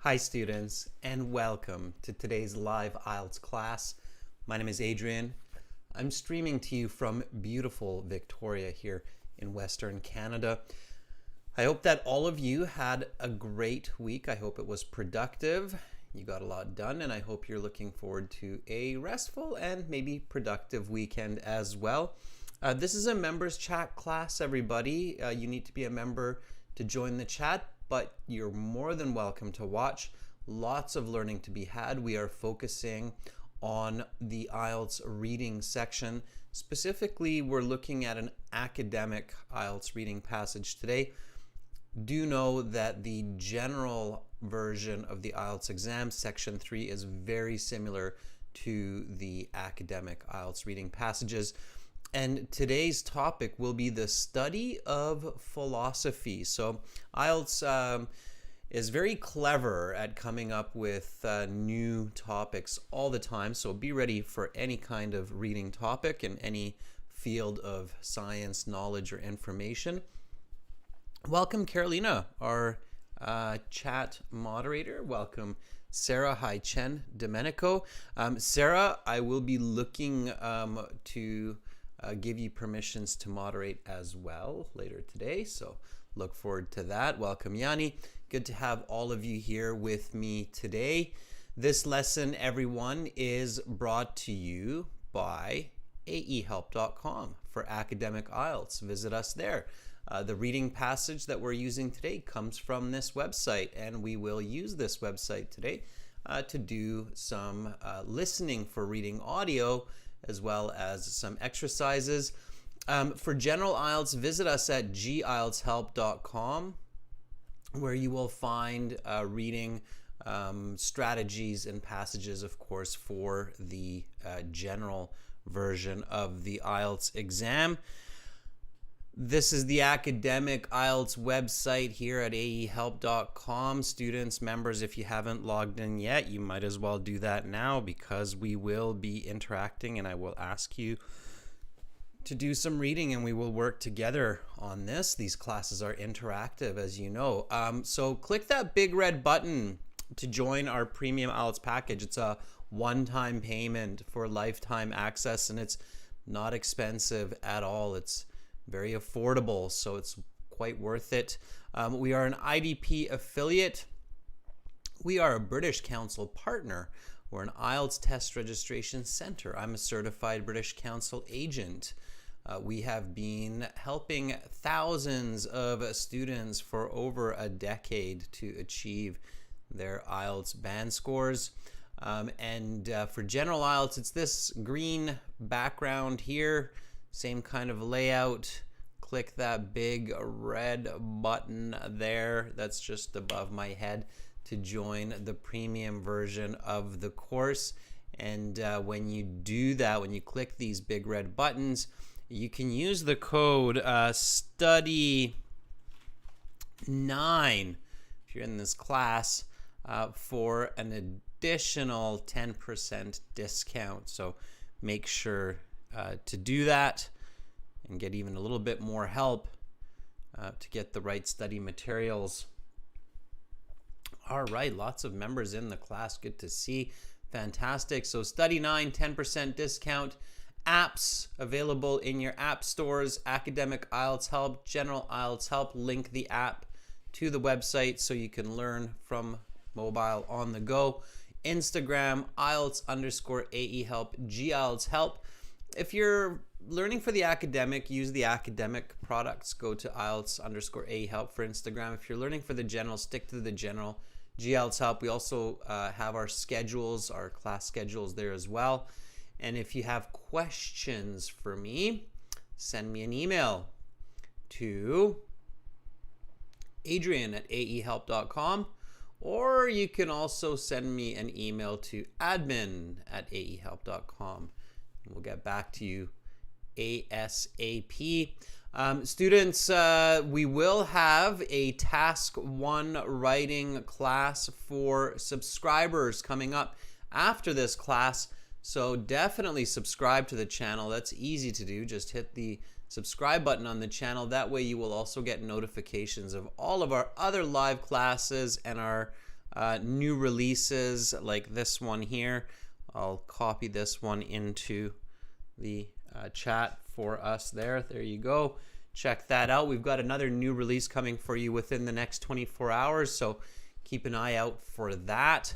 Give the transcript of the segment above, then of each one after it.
Hi students, and welcome to today's live IELTS class. My name is Adrian. I'm streaming to you from beautiful Victoria here in Western Canada. I hope that all of you had a great week. I hope it was productive. You got a lot done, and I hope you're looking forward to a restful and maybe productive weekend as well. This is a members chat class, everybody. You need to be a member to join the chat, but you're more than welcome to watch. Lots of learning to be had. We are focusing on the IELTS reading section. Specifically, we're looking at an academic IELTS reading passage today. Do know that the general version of the IELTS exam, section 3, is very similar to the academic IELTS reading passages. And today's topic will be the study of philosophy. So IELTS is very clever at coming up with new topics all the time. So be ready for any kind of reading topic in any field of science, knowledge, or information. Welcome, Carolina, our chat moderator. Welcome, Sarah. Hi, Chen Domenico. Sarah, I will be looking to give you permissions to moderate as well later today, so look forward to that. Welcome, Yanni. Good to have all of you here with me today. This lesson, everyone, is brought to you by aehelp.com for academic IELTS. Visit us there. The reading passage that we're using today comes from this website, and we will use this website today to do some listening for reading audio, as well as some exercises. For general IELTS, visit us at gieltshelp.com, where you will find reading strategies and passages, of course, for the general version of the IELTS exam. This is the academic IELTS website here at aehelp.com. Students, members, if you haven't logged in yet, you might as well do that now, because we will be interacting and I will ask you to do some reading and we will work together on this. These classes are interactive, as you know. So click that big red button to join our premium IELTS package. It's a one-time payment for lifetime access, and it's not expensive at all. It's very affordable, so it's quite worth it. We are an IDP affiliate. We are a British Council partner. We're an IELTS test registration center. I'm a certified British Council agent. We have been helping thousands of students for over a decade to achieve their IELTS band scores. For general IELTS, it's this green background here. Same kind of layout. Click that big red button there that's just above my head to join the premium version of the course. And when you do that, when you click these big red buttons, you can use the code STUDY9 if you're in this class for an additional 10% discount. So make sure to do that and get even a little bit more help to get the right study materials. All right, lots of members in the class. Good to see. Fantastic. So STUDY9, 10% discount. Apps available in your app stores. Academic IELTS Help, General IELTS Help. Link the app to the website so you can learn from mobile on the go. Instagram, IELTS_AEHelp, GIELTS Help. If you're learning for the academic, use the academic products. Go to IELTS_AEHelp for Instagram. If you're learning for the general, stick to the general. GIELTS Help. We also have our schedules, our class schedules there as well. And if you have questions for me, send me an email to adrian@aehelp.com, or you can also send me an email to admin@aehelp.com. We'll get back to you ASAP. Students, we will have a Task 1 writing class for subscribers coming up after this class. So definitely subscribe to the channel. That's easy to do. Just hit the subscribe button on the channel. That way you will also get notifications of all of our other live classes and our new releases like this one here. I'll copy this one into the chat for us there. There you go. Check that out. We've got another new release coming for you within the next 24 hours, so keep an eye out for that.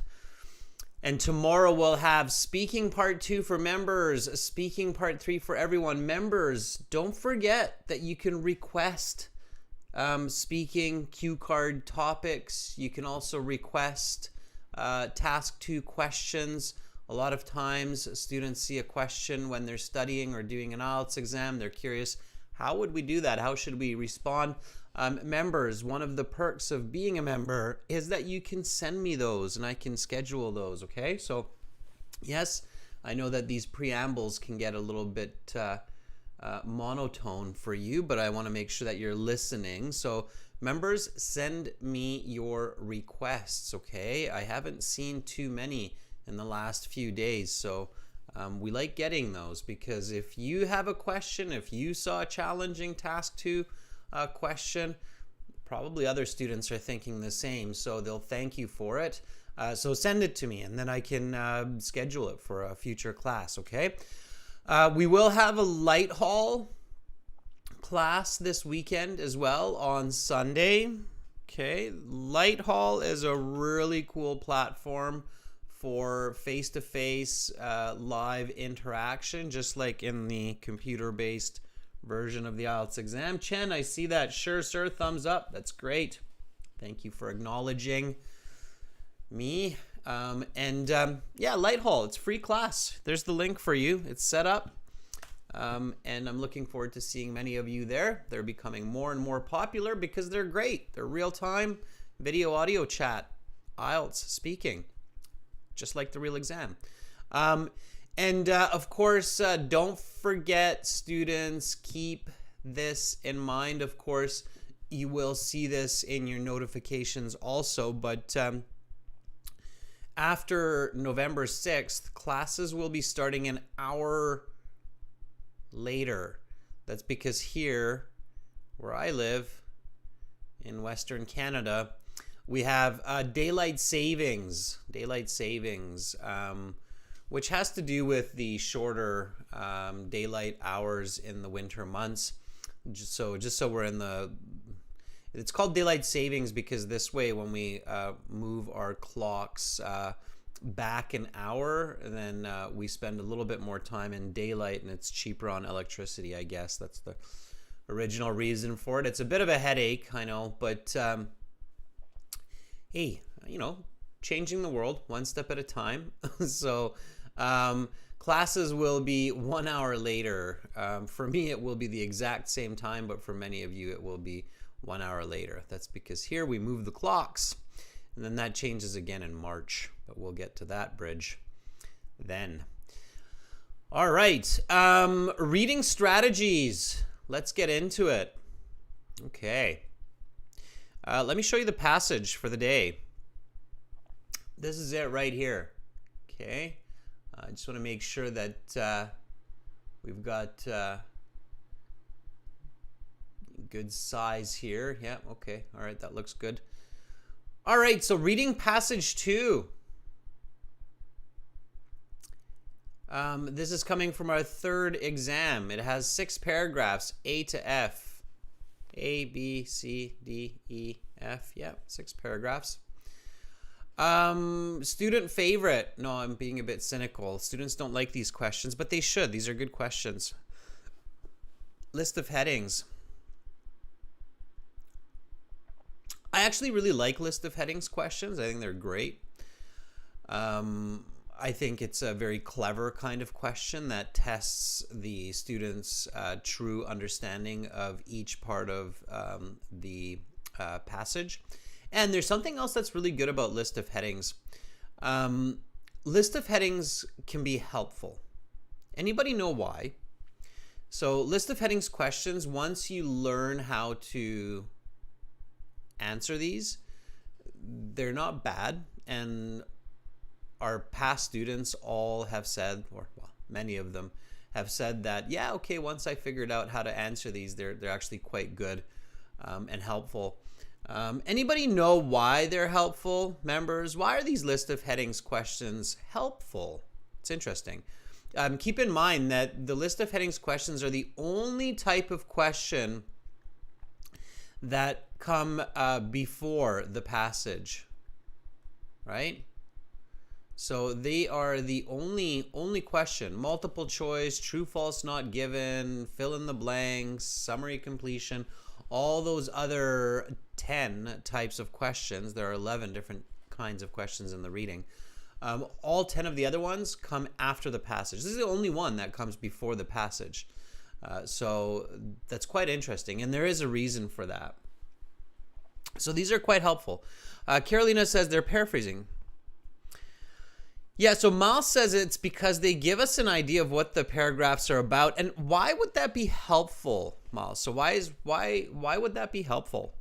And tomorrow we'll have speaking part 2 for members, speaking part 3 for everyone. Members, don't forget that you can request speaking cue card topics. You can also request task 2 questions. A lot of times students see a question when they're studying or doing an IELTS exam. They're curious, how would we do that? How should we respond? Members, one of the perks of being a member is that you can send me those and I can schedule those, okay? So yes, I know that these preambles can get a little bit monotone for you, but I want to make sure that you're listening. So members, send me your requests, okay? I haven't seen too many in the last few days, so we like getting those, because if you have a question, if you saw a challenging task 2 question, probably other students are thinking the same, so they'll thank you for it. So send it to me and then I can schedule it for a future class, okay? We will have a light haul class this weekend as well on Sunday. Okay, light haul is a really cool platform for face-to-face live interaction, just like in the computer-based version of the IELTS exam. Chen, I see that. Sure, sir. Thumbs up. That's great. Thank you for acknowledging me. Yeah, Light Hall. It's free class. There's the link for you. It's set up. And I'm looking forward to seeing many of you there. They're becoming more and more popular because they're great. They're real-time video audio chat, IELTS speaking, just like the real exam. Of course, don't forget, students, keep this in mind. Of course, you will see this in your notifications also, but after November 6th, classes will be starting an hour later. That's because here, where I live in Western Canada, we have daylight savings, which has to do with the shorter daylight hours in the winter months. Just so we're in the, it's called daylight savings because this way when we move our clocks back an hour, then we spend a little bit more time in daylight and it's cheaper on electricity, I guess. That's the original reason for it. It's a bit of a headache, I know, but hey, you know, changing the world one step at a time. So classes will be 1 hour later. For me, it will be the exact same time, but for many of you, it will be 1 hour later. That's because here we move the clocks, and then that changes again in March, but we'll get to that bridge then. All right, reading strategies. Let's get into it. Okay. Let me show you the passage for the day. This is it right here. Okay. I just want to make sure that we've got good size here. Yeah, okay. All right, that looks good. All right, so reading passage 2. This is coming from our third exam. It has 6 paragraphs, A to F. A, B, C, D, E, F. Yeah, 6 paragraphs. Student favorite. No, I'm being a bit cynical. Students don't like these questions, but they should. These are good questions. List of headings. I actually really like list of headings questions. I think they're great. I think it's a very clever kind of question that tests the student's true understanding of each part of the passage. And there's something else that's really good about list of headings. List of headings can be helpful. Anybody know why? So list of headings questions, once you learn how to answer these, they're not bad. And our past students all have said, or well, many of them have said that, yeah, okay, once I figured out how to answer these, they're actually quite good and helpful. Anybody know why they're helpful, members? Why are these list of headings questions helpful? It's interesting. Keep in mind that the list of headings questions are the only type of question that come before the passage, right? So they are the only question. Multiple choice, true, false, not given, fill in the blanks, summary completion, all those other 10 types of questions. There are 11 different kinds of questions in the reading. All 10 of the other ones come after the passage. This is the only one that comes before the passage. So that's quite interesting, and there is a reason for that. So these are quite helpful. Carolina says they're paraphrasing. Yeah, so Miles says it's because they give us an idea of what the paragraphs are about. And why would that be helpful, Miles? So why would that be helpful?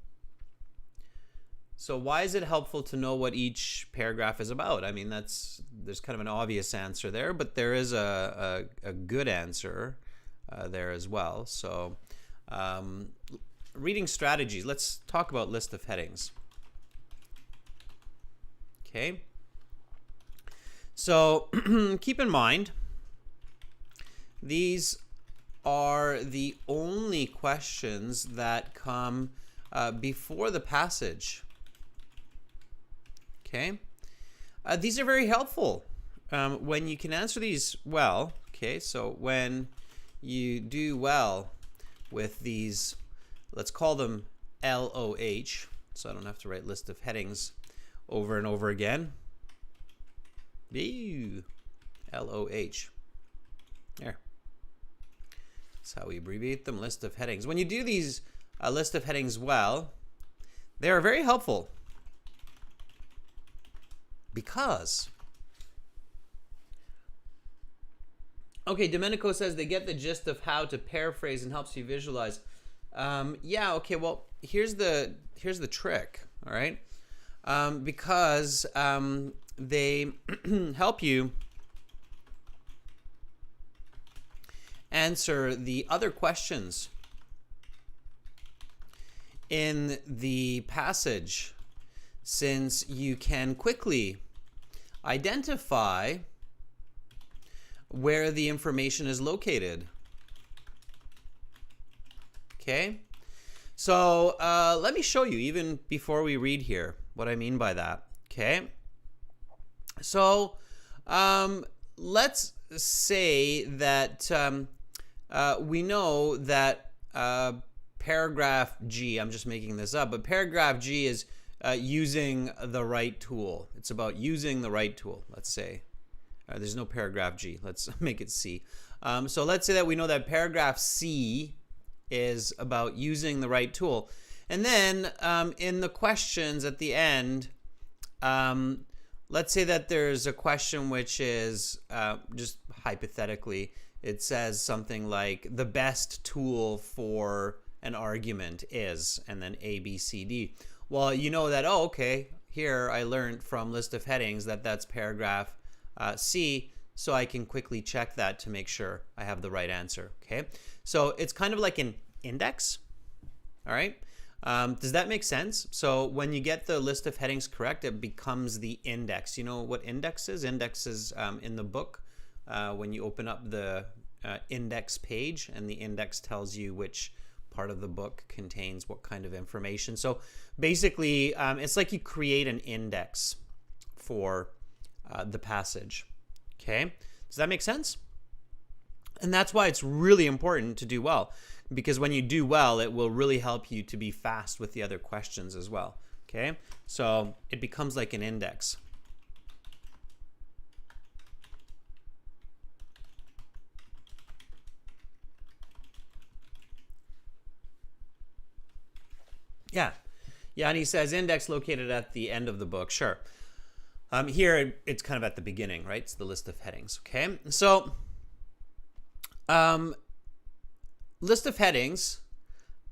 So why is it helpful to know what each paragraph is about? I mean, there's kind of an obvious answer there, but there is a good answer there as well. So reading strategies. Let's talk about list of headings. Okay. So keep in mind, these are the only questions that come before the passage. Okay, these are very helpful when you can answer these well. Okay, so when you do well with these, let's call them LOH, so I don't have to write list of headings over and over again. Ew. LOH. There. That's how we abbreviate them, list of headings. When you do these list of headings well, they are very helpful because, okay, Domenico says they get the gist of how to paraphrase and helps you visualize. Yeah, okay, well, here's the trick, all right? Because they help you answer the other questions in the passage, since you can quickly identify where the information is located. Okay, so let me show you, even before we read here, what I mean by that. Okay, so let's say that we know that paragraph G, I'm just making this up, but paragraph G is using the right tool. It's about using the right tool, let's say. There's no paragraph G. Let's make it C. So let's say that we know that paragraph C is about using the right tool. And then in the questions at the end, let's say that there's a question which is, just hypothetically, it says something like, the best tool for an argument is, and then A, B, C, D. Well, you know that, oh, okay, here I learned from list of headings that that's paragraph C, so I can quickly check that to make sure I have the right answer, okay? So it's kind of like an index, all right? Does that make sense? So when you get the list of headings correct, it becomes the index. You know what index is? Index is in the book when you open up the index page, and the index tells you which part of the book contains what kind of information. So basically, it's like you create an index for the passage. Okay? Does that make sense? And that's why it's really important to do well, because when you do well, it will really help you to be fast with the other questions as well. Okay? So it becomes like an index. Yeah. Yeah, and he says index located at the end of the book. Sure. Here, it's kind of at the beginning, right? It's the list of headings, okay? So, list of headings,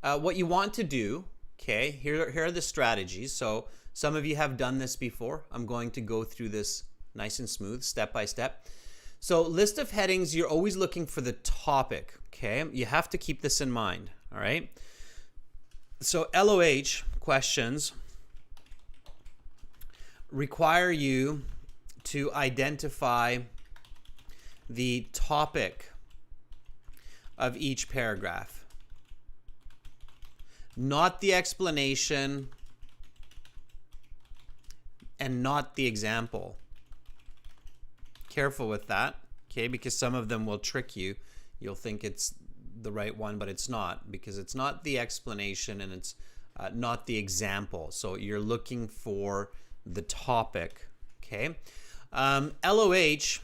what you want to do, okay, here are the strategies. So, some of you have done this before. I'm going to go through this nice and smooth, step by step. So, list of headings, you're always looking for the topic, okay? You have to keep this in mind, all right? So LOH questions require you to identify the topic of each paragraph, not the explanation and not the example. Careful with that, okay? Because some of them will trick you. You'll think it's the right one, but it's not, because it's not the explanation and it's not the example. So you're looking for the topic, okay? LOH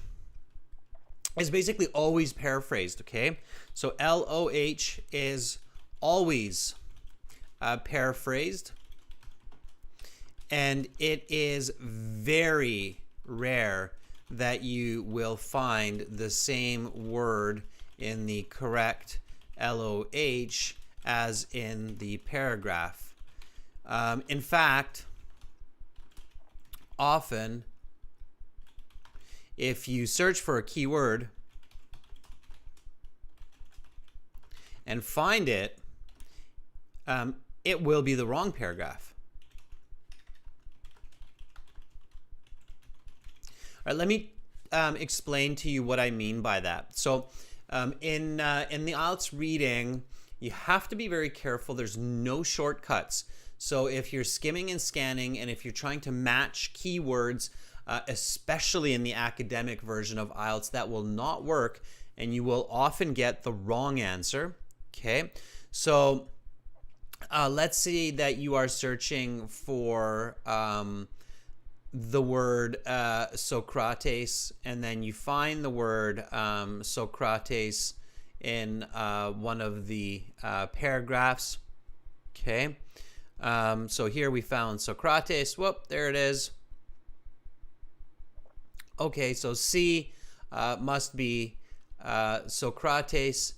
is basically always paraphrased, okay? So LOH is always paraphrased, and it is very rare that you will find the same word in the correct LOH as in the paragraph. In fact, often, if you search for a keyword and find it, it will be the wrong paragraph. All right, let me explain to you what I mean by that. So in the IELTS reading, you have to be very careful. There's no shortcuts. So if you're skimming and scanning, and if you're trying to match keywords, especially in the academic version of IELTS, that will not work, and you will often get the wrong answer. Okay, so let's say that you are searching for the word Socrates, and then you find the word Socrates in one of the paragraphs. Okay, so here we found Socrates. Whoop, there it is. Okay, so C must be Socrates.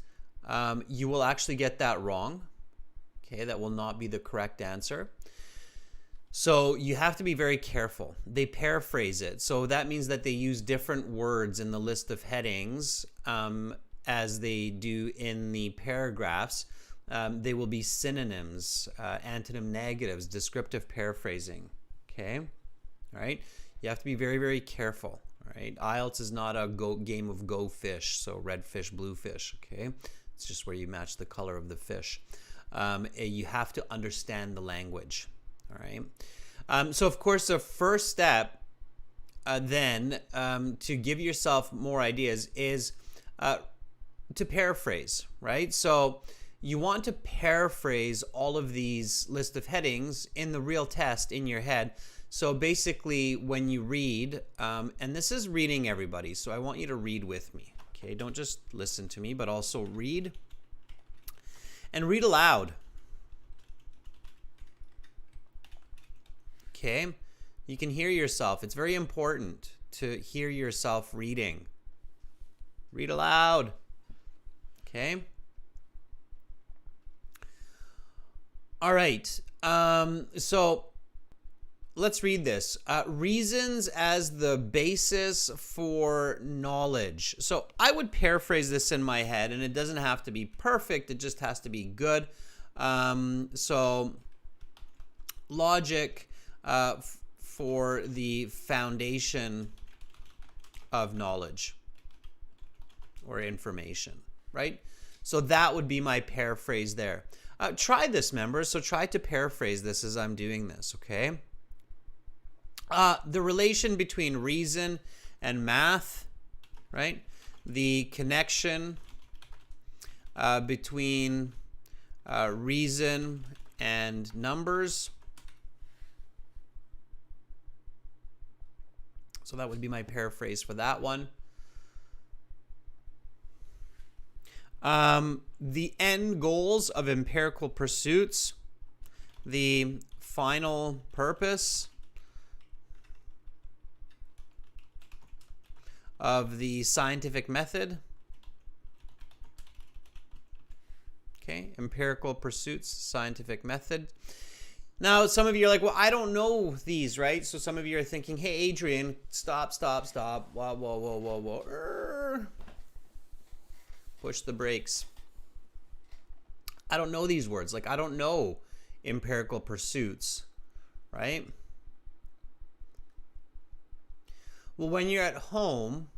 You will actually get that wrong. Okay, that will not be the correct answer. So you have to be very careful. They paraphrase it. So that means that they use different words in the list of headings as they do in the paragraphs. They will be synonyms, antonym negatives, descriptive paraphrasing. Okay, all right. You have to be very, very careful. All right. IELTS is not a game of go fish. So red fish, blue fish. Okay, it's just where you match the color of the fish. You have to understand the language. All right. So of course, the first step then to give yourself more ideas is to paraphrase, right? So you want to paraphrase all of these list of headings in the real test in your head. So basically when you read, and this is reading, everybody, so I want you to read with me. Okay, don't just listen to me, but also read, and read aloud. Okay, you can hear yourself. It's very important to hear yourself reading. Read aloud. Okay. All right. So let's read this. Reasons as the basis for knowledge. So I would paraphrase this in my head, and it doesn't have to be perfect. It just has to be good. So logic for the foundation of knowledge or information, right? So that would be my paraphrase there. Try this, members. So try to paraphrase this as I'm doing this, okay? The relation between reason and math, right? The connection between reason and numbers. So that would be my paraphrase for that one. The end goals of empirical pursuits, the final purpose of the scientific method. Okay, empirical pursuits, scientific method. Now, some of you are like, well, I don't know these, right? So some of you are thinking, hey, Adrian, stop. Whoa. Push the brakes. I don't know these words. Like, I don't know empirical pursuits, right? Well, when you're at home,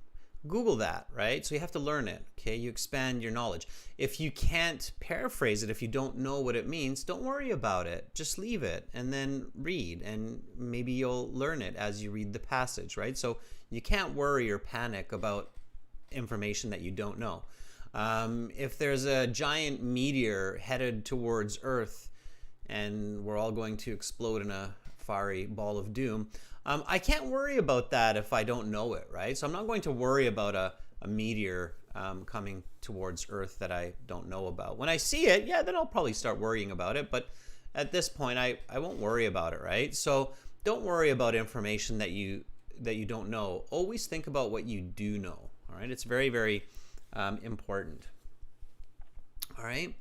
Google that, right? So you have to learn it, okay? You expand your knowledge. If you can't paraphrase it, if you don't know what it means, don't worry about it. Just leave it and then read, and maybe you'll learn it as you read the passage, right? So you can't worry or panic about information that you don't know. If there's a giant meteor headed towards Earth and we're all going to explode in a fiery ball of doom, I can't worry about that if I don't know it, right? So I'm not going to worry about a meteor coming towards Earth that I don't know about. When I see it, yeah, then I'll probably start worrying about it. But at this point, I won't worry about it, right? So don't worry about information that you don't know. Always think about what you do know, all right? It's very, very important, all right?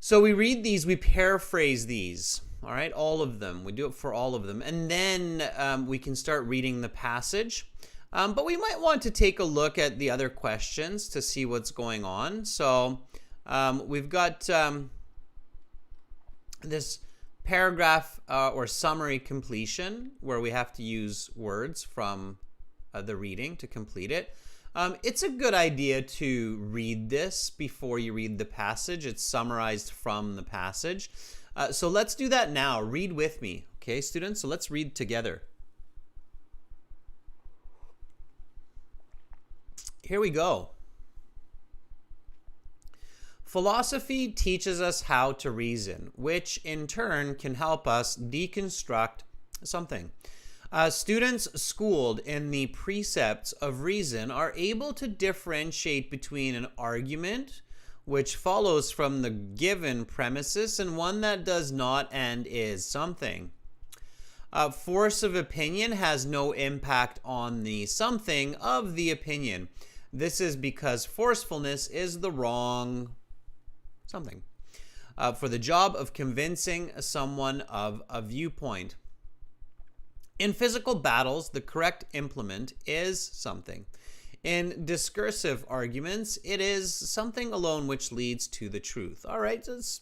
So we read these, we paraphrase these, all right, all of them. We do it for all of them. And then we can start reading the passage. But we might want to take a look at the other questions to see what's going on. So we've got this paragraph or summary completion where we have to use words from the reading to complete it. It's a good idea to read this before you read the passage. It's summarized from the passage. So let's do that now. Read with me, okay, students? So let's read together. Here we go. Philosophy teaches us how to reason, which in turn can help us deconstruct something. Students schooled in the precepts of reason are able to differentiate between an argument, which follows from the given premises, and one that does not and is something. Force of opinion has no impact on the something of the opinion. This is because forcefulness is the wrong something for the job of convincing someone of a viewpoint. In physical battles, the correct implement is something. In discursive arguments, it is something alone which leads to the truth. All right, so it's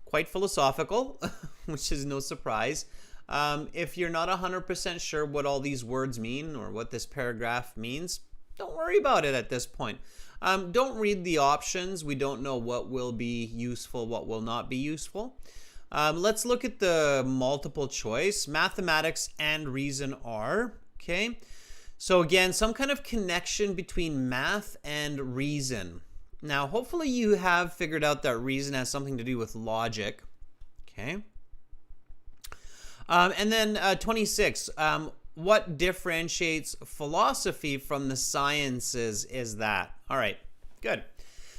quite philosophical, which is no surprise. If you're not 100% sure what all these words mean or what this paragraph means, don't worry about it at this point. Don't read the options. We don't know what will be useful, what will not be useful. Let's look at the multiple choice. Mathematics and reason are, okay? So again, some kind of connection between math and reason. Now, hopefully you have figured out that reason has something to do with logic, okay? And then 26, what differentiates philosophy from the sciences is that. All right, good.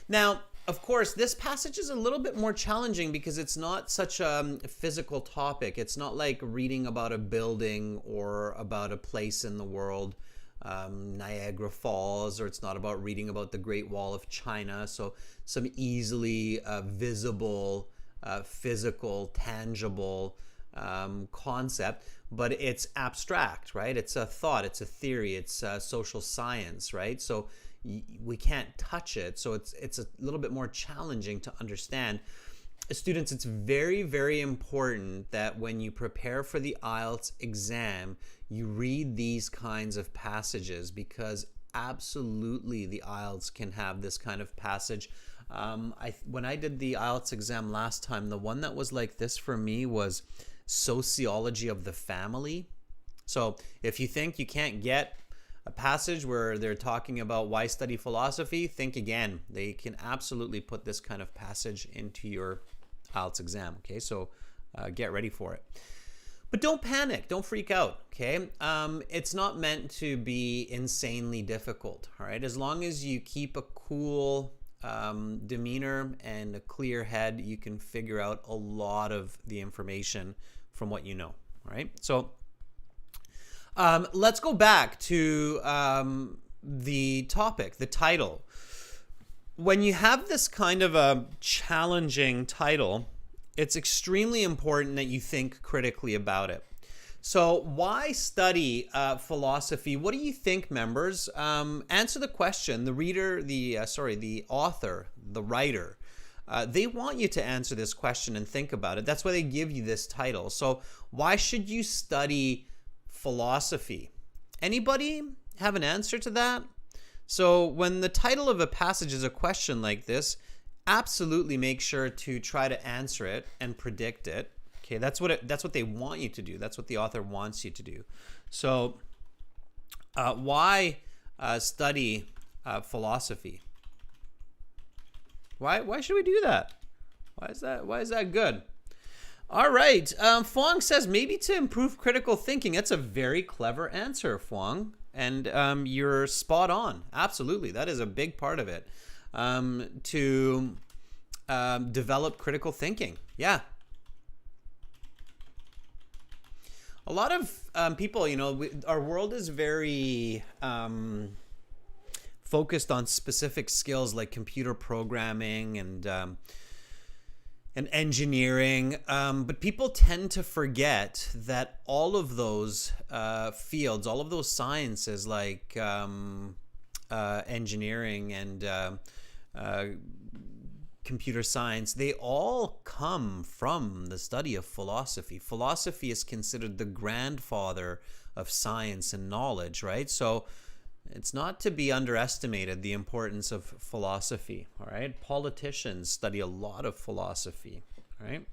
Now, of course, this passage is a little bit more challenging because it's not such a physical topic. It's not like reading about a building or about a place in the world, Niagara Falls, or it's not about reading about the Great Wall of China. So some easily visible, physical, tangible concept, but it's abstract, right? It's a thought, it's a theory, it's social science, right? So we can't touch it, so it's a little bit more challenging to understand. Students, it's very, very important that when you prepare for the IELTS exam, you read these kinds of passages, because absolutely the IELTS can have this kind of passage. When I did the IELTS exam last time, the one that was like this for me was sociology of the family. So if you think you can't get a passage where they're talking about why study philosophy, think again. They can absolutely put this kind of passage into your IELTS exam, okay? So get ready for it. But don't panic, don't freak out, okay? It's not meant to be insanely difficult, all right? As long as you keep a cool demeanor and a clear head, you can figure out a lot of the information from what you know, all right? So let's go back to the topic, the title. When you have this kind of a challenging title, it's extremely important that you think critically about it. So why study philosophy? What do you think, members? Answer the question. The reader, the author, the writer, They want you to answer this question and think about it. That's why they give you this title. So why should you study philosophy? Anybody have an answer to that? So when the title of a passage is a question like this, absolutely make sure to try to answer it and predict it. Okay, that's what they want you to do. That's what the author wants you to do. So why study philosophy? Why should we do that? Why is that good? All right. Fuang says maybe to improve critical thinking. That's a very clever answer, Fuang. And you're spot on. Absolutely. That is a big part of it. To develop critical thinking. Yeah. A lot of people, our world is very focused on specific skills like computer programming and engineering, but people tend to forget that all of those fields, all of those sciences like engineering and computer science, they all come from the study of philosophy. Philosophy is considered the grandfather of science and knowledge, right? So it's not to be underestimated, the importance of philosophy, all right? Politicians study a lot of philosophy, all right?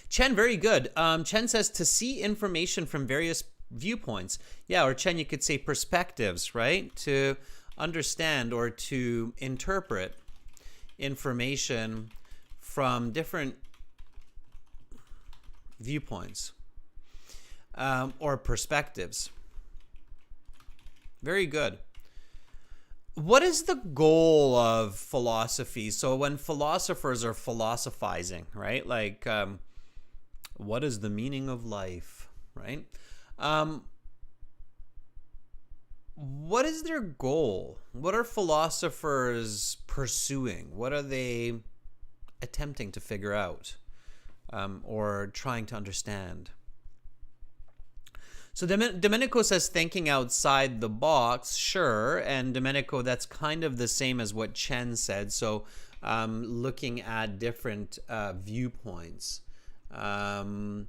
Chen, very good. Chen says to see information from various viewpoints. Yeah, or Chen, you could say perspectives, right? To understand or to interpret information from different viewpoints or perspectives. Very good. What is the goal of philosophy? So when philosophers are philosophizing, right? Like, what is the meaning of life, right? What is their goal? What are philosophers pursuing? What are they attempting to figure out or trying to understand? So Domenico says thinking outside the box, sure. And Domenico, that's kind of the same as what Chen said. So looking at different viewpoints. Okay,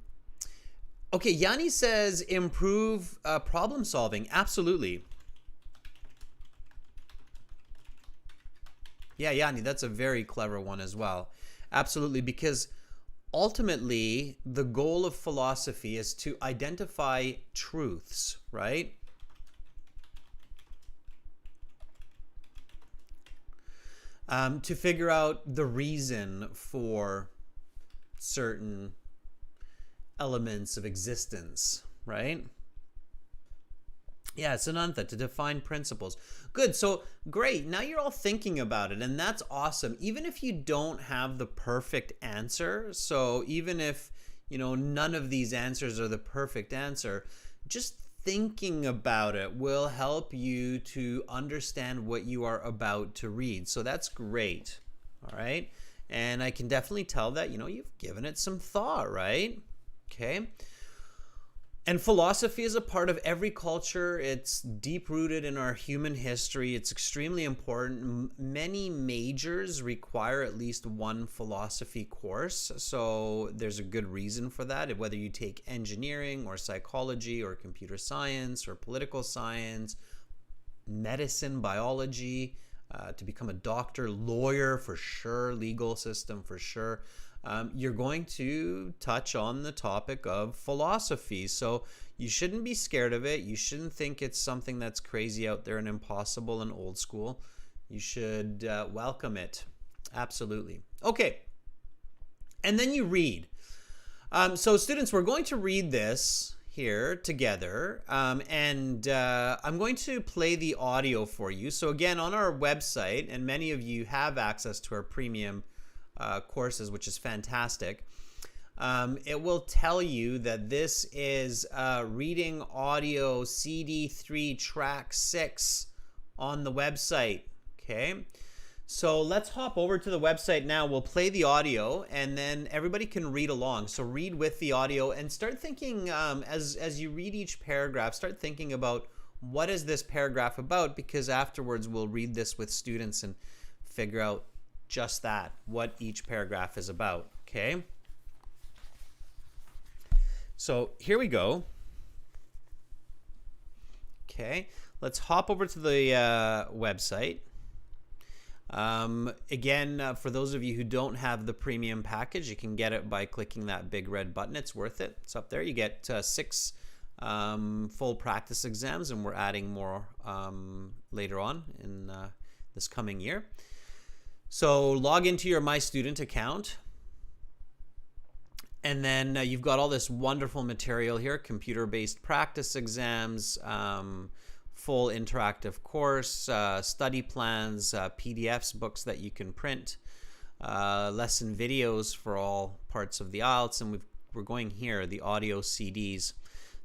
Yanni says improve problem solving. Absolutely. Yeah, Yanni, that's a very clever one as well. Absolutely, because ultimately, the goal of philosophy is to identify truths, right? To figure out the reason for certain elements of existence, right? Yeah, Sanantha, to define principles. Good, so great. Now you're all thinking about it, and that's awesome. Even if you don't have the perfect answer, so even if, none of these answers are the perfect answer, just thinking about it will help you to understand what you are about to read. So that's great, all right? And I can definitely tell that, you've given it some thought, right? Okay. And philosophy is a part of every culture. It's deep-rooted in our human history. It's extremely important. Many majors require at least one philosophy course. So there's a good reason for that. Whether you take engineering or psychology or computer science or political science, medicine, biology, to become a doctor, lawyer for sure, legal system for sure. You're going to touch on the topic of philosophy. So you shouldn't be scared of it. You shouldn't think it's something that's crazy out there and impossible and old school. You should welcome it. Absolutely. Okay. And then you read. So students, we're going to read this here together. And I'm going to play the audio for you. So again, on our website, and many of you have access to our premium courses, which is fantastic. It will tell you that this is reading audio CD3 track 6 on the website. Okay, so let's hop over to the website now. We'll play the audio and then everybody can read along. So read with the audio and start thinking as you read each paragraph, start thinking about what is this paragraph about, because afterwards we'll read this with students and figure out just that, what each paragraph is about, okay? So here we go. Okay, let's hop over to the website. Again, for those of you who don't have the premium package, you can get it by clicking that big red button. It's worth it. It's up there. You get 6 full practice exams, and we're adding more later on in this coming year. So log into your My Student account, and then you've got all this wonderful material here, computer-based practice exams, full interactive course, study plans, PDFs, books that you can print, lesson videos for all parts of the IELTS, and we're going here, the audio CDs.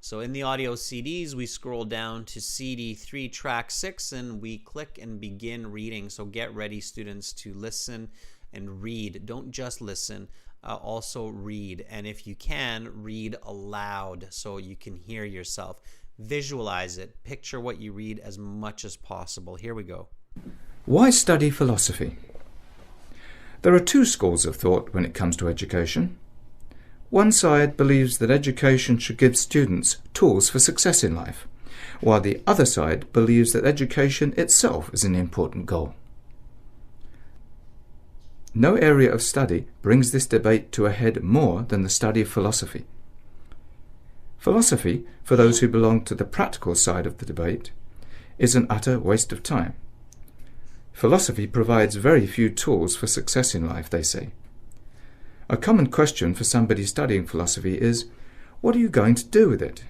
So in the audio CDs, we scroll down to CD 3, track 6, and we click and begin reading. So get ready, students, to listen and read. Don't just listen, also read. And if you can, read aloud so you can hear yourself. Visualize it. Picture what you read as much as possible. Here we go. Why study philosophy? There are 2 schools of thought when it comes to education. One side believes that education should give students tools for success in life, while the other side believes that education itself is an important goal. No area of study brings this debate to a head more than the study of philosophy. Philosophy, for those who belong to the practical side of the debate, is an utter waste of time. Philosophy provides very few tools for success in life, they say. A common question for somebody studying philosophy is, what are you going to do with it?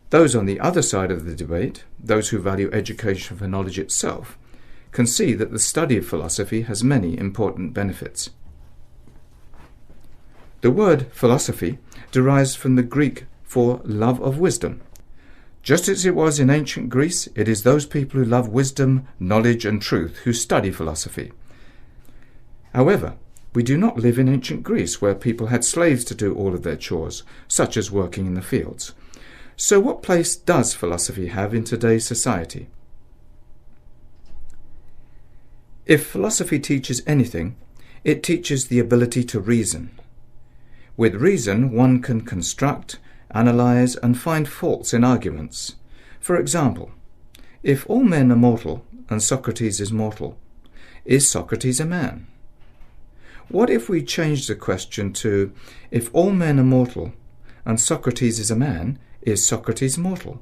Those on the other side of the debate, those who value education for knowledge itself, can see that the study of philosophy has many important benefits. The word philosophy derives from the Greek for love of wisdom. Just as it was in ancient Greece, it is those people who love wisdom, knowledge and truth who study philosophy. However, we do not live in ancient Greece, where people had slaves to do all of their chores, such as working in the fields. So what place does philosophy have in today's society? If philosophy teaches anything, it teaches the ability to reason. With reason, one can construct, analyze and find faults in arguments. For example, if all men are mortal and Socrates is mortal, is Socrates a man? What if we change the question to, if all men are mortal and Socrates is a man, is Socrates mortal?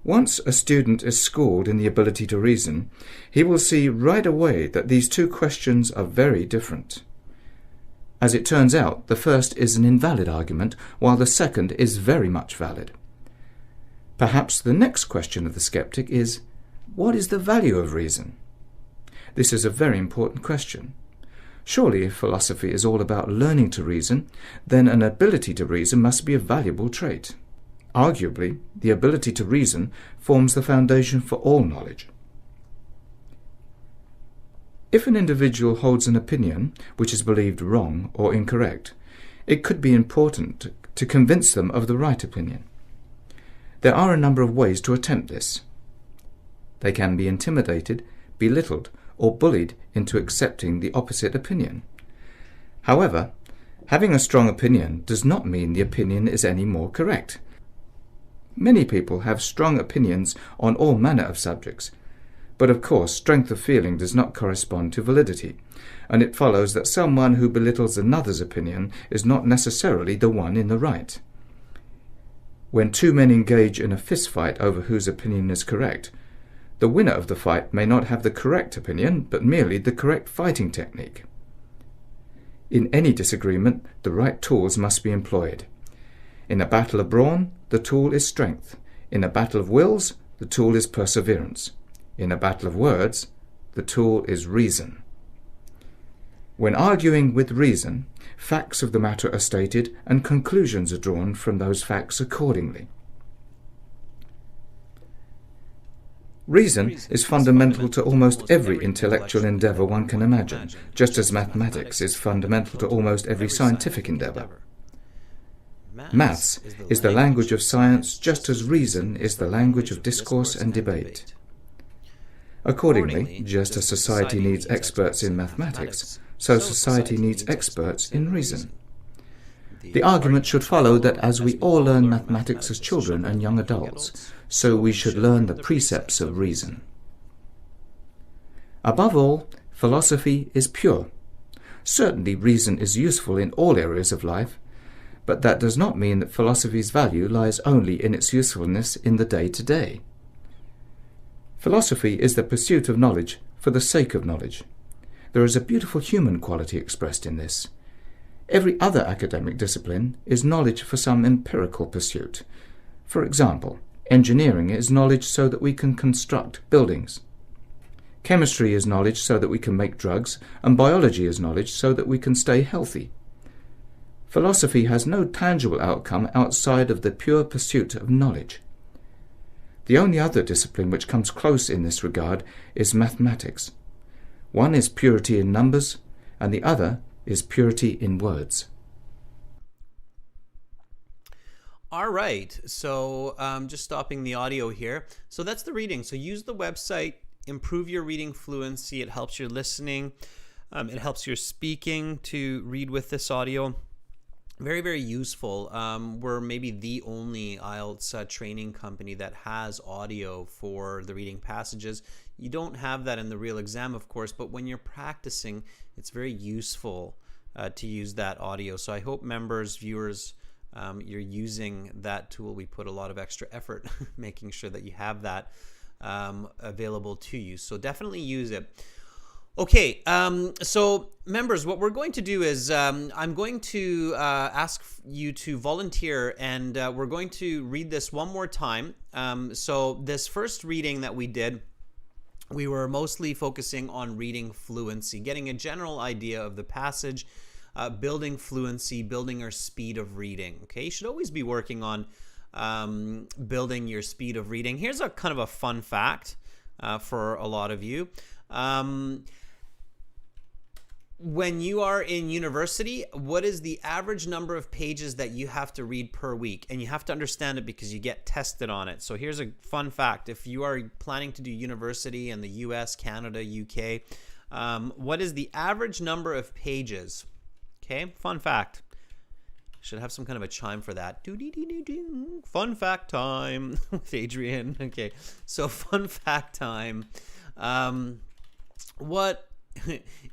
Once a student is schooled in the ability to reason, he will see right away that these 2 questions are very different. As it turns out, the first is an invalid argument, while the second is very much valid. Perhaps the next question of the skeptic is, what is the value of reason? This is a very important question. Surely, if philosophy is all about learning to reason, then an ability to reason must be a valuable trait. Arguably, the ability to reason forms the foundation for all knowledge. If an individual holds an opinion which is believed wrong or incorrect, it could be important to convince them of the right opinion. There are a number of ways to attempt this. They can be intimidated, belittled, or bullied into accepting the opposite opinion. However, having a strong opinion does not mean the opinion is any more correct. Many people have strong opinions on all manner of subjects, but of course strength of feeling does not correspond to validity, and it follows that someone who belittles another's opinion is not necessarily the one in the right. When 2 men engage in a fist fight over whose opinion is correct, the winner of the fight may not have the correct opinion, but merely the correct fighting technique. In any disagreement, the right tools must be employed. In a battle of brawn, the tool is strength. In a battle of wills, the tool is perseverance. In a battle of words, the tool is reason. When arguing with reason, facts of the matter are stated and conclusions are drawn from those facts accordingly. Reason is fundamental to almost every intellectual endeavour one can imagine, just as mathematics is fundamental to almost every scientific endeavour. Maths is the language of science, just as reason is the language of discourse and debate. Accordingly, just as society needs experts in mathematics, so society needs experts in reason. The argument should follow that as we all learn mathematics as children and young adults, so we should learn the precepts of reason. Above all, philosophy is pure. Certainly reason is useful in all areas of life, but that does not mean that philosophy's value lies only in its usefulness in the day-to-day. Philosophy is the pursuit of knowledge for the sake of knowledge. There is a beautiful human quality expressed in this. Every other academic discipline is knowledge for some empirical pursuit. For example, engineering is knowledge so that we can construct buildings. Chemistry is knowledge so that we can make drugs, and biology is knowledge so that we can stay healthy. Philosophy has no tangible outcome outside of the pure pursuit of knowledge. The only other discipline which comes close in this regard is mathematics. One is purity in numbers, and the other is purity in words. All right, so just stopping the audio here. So that's the reading. So use the website, improve your reading fluency. It helps your listening. It helps your speaking to read with this audio. Very, very useful. We're maybe the only IELTS training company that has audio for the reading passages. You don't have that in the real exam, of course, but when you're practicing, it's very useful to use that audio. So I hope members, viewers, you're using that tool. We put a lot of extra effort making sure that you have that available to you. So definitely use it. Okay, so members, what we're going to do is I'm going to ask you to volunteer, and we're going to read this one more time. So this first reading that we did, we were mostly focusing on reading fluency, getting a general idea of the passage, building fluency, building our speed of reading. Okay, you should always be working on building your speed of reading. Here's a kind of a fun fact for a lot of you. When you are in university, what is the average number of pages that you have to read per week? And you have to understand it because you get tested on it. So here's a fun fact. If you are planning to do university in the US, Canada, UK, what is the average number of pages? Okay, fun fact. Should have some kind of a chime for that. Doo-dee-dee-dee-dee. Fun fact time with Adrian. Okay, so fun fact time. What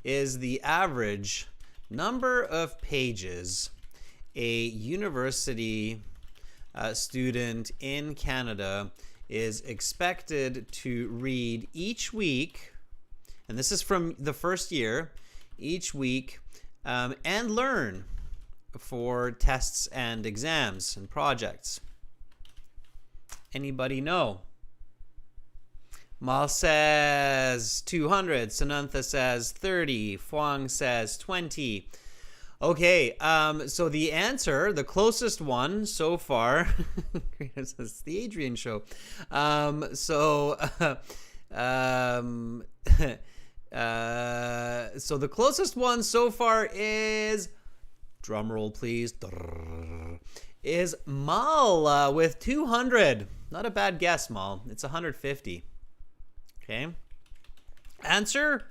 is the average number of pages a university student in Canada is expected to read each week, and this is from the first year, each week, and learn for tests and exams and projects? Anybody know? Mal says 200, Sanantha says 30, Fuang says 20. Okay, so the answer, the closest one so far, it's the Adrian show. So the closest one so far is, drum roll please, is Mal with 200. Not a bad guess, Mal. It's 150. Okay. Answer,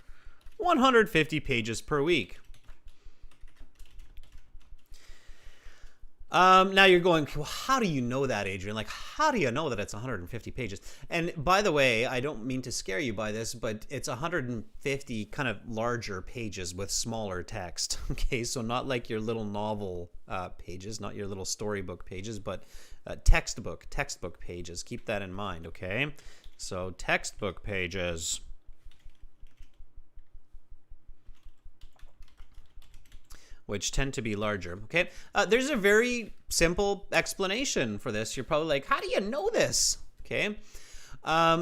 150 pages per week. Now you're going, well, how do you know that, Adrian? Like, how do you know that it's 150 pages? And by the way, I don't mean to scare you by this, but it's 150 kind of larger pages with smaller text. Okay, so not like your little novel pages, not your little storybook pages, but textbook pages. Keep that in mind, okay? So textbook pages. Which tend to be larger, okay? There's a very simple explanation for this. You're probably like, how do you know this? Okay,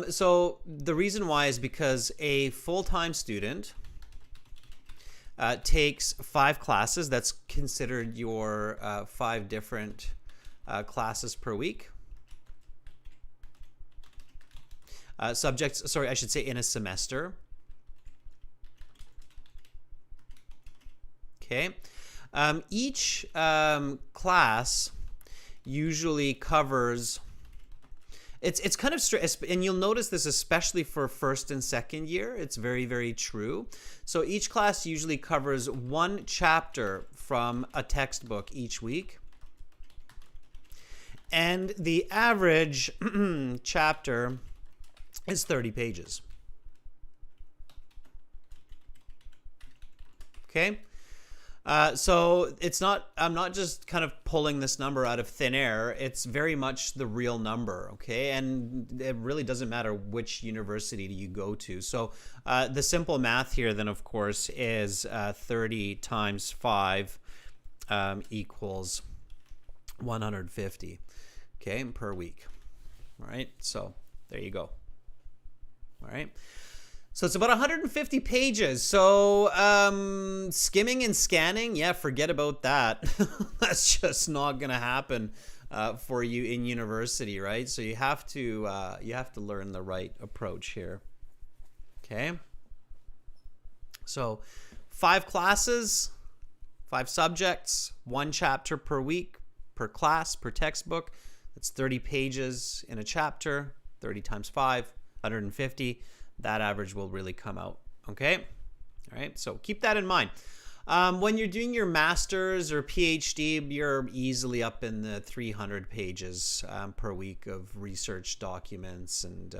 so the reason why is because a full-time student takes 5 classes. That's considered your 5 different classes per week. Subjects, sorry, I should say in a semester. Okay. Each class usually covers It's kind of and you'll notice this especially for first and second year. It's very, very true. So each class usually covers one chapter from a textbook each week. And the average chapter is 30 pages. Okay? So I'm not just kind of pulling this number out of thin air. It's very much the real number, okay? And it really doesn't matter which university you go to. So the simple math here then, of course, is 30 times 5 equals 150, okay, per week. All right, so there you go. All right. So it's about 150 pages. So skimming and scanning, yeah, forget about that. That's just not going to happen for you in university, right? So you have to learn the right approach here. Okay. So 5 classes, 5 subjects, 1 chapter per week, per class, per textbook. That's 30 pages in a chapter. 30 times 5, 150. That average will really come out. Okay. All right. So keep that in mind. When you're doing your master's or PhD, you're easily up in the 300 pages per week of research documents and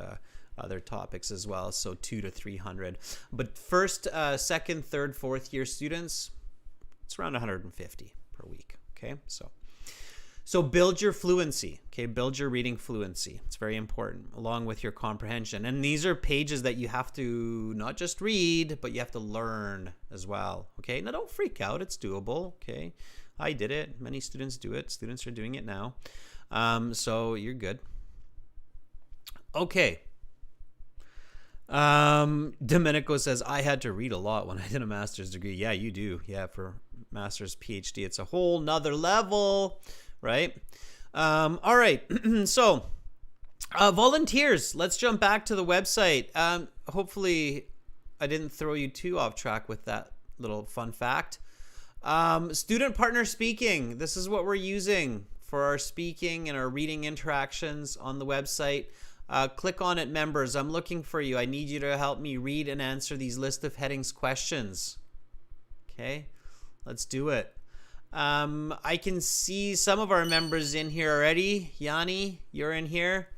other topics as well. So 200 to 300. But first, second, third, fourth year students, it's around 150 per week. Okay. So build your fluency, okay? Build your reading fluency. It's very important, along with your comprehension. And these are pages that you have to not just read, but you have to learn as well, okay? Now, don't freak out. It's doable, okay? I did it. Many students do it. Students are doing it now. So you're good. Okay. Domenico says, I had to read a lot when I did a master's degree. Yeah, you do. Yeah, for master's, PhD, it's a whole nother level. Right? All right. So, volunteers. Let's jump back to the website. Hopefully, I didn't throw you too off track with that little fun fact. Student partner speaking. This is what we're using for our speaking and our reading interactions on the website. Click on it, members. I'm looking for you. I need you to help me read and answer these list of headings questions. Okay? Let's do it. I can see some of our members in here already. Yanni, you're in here.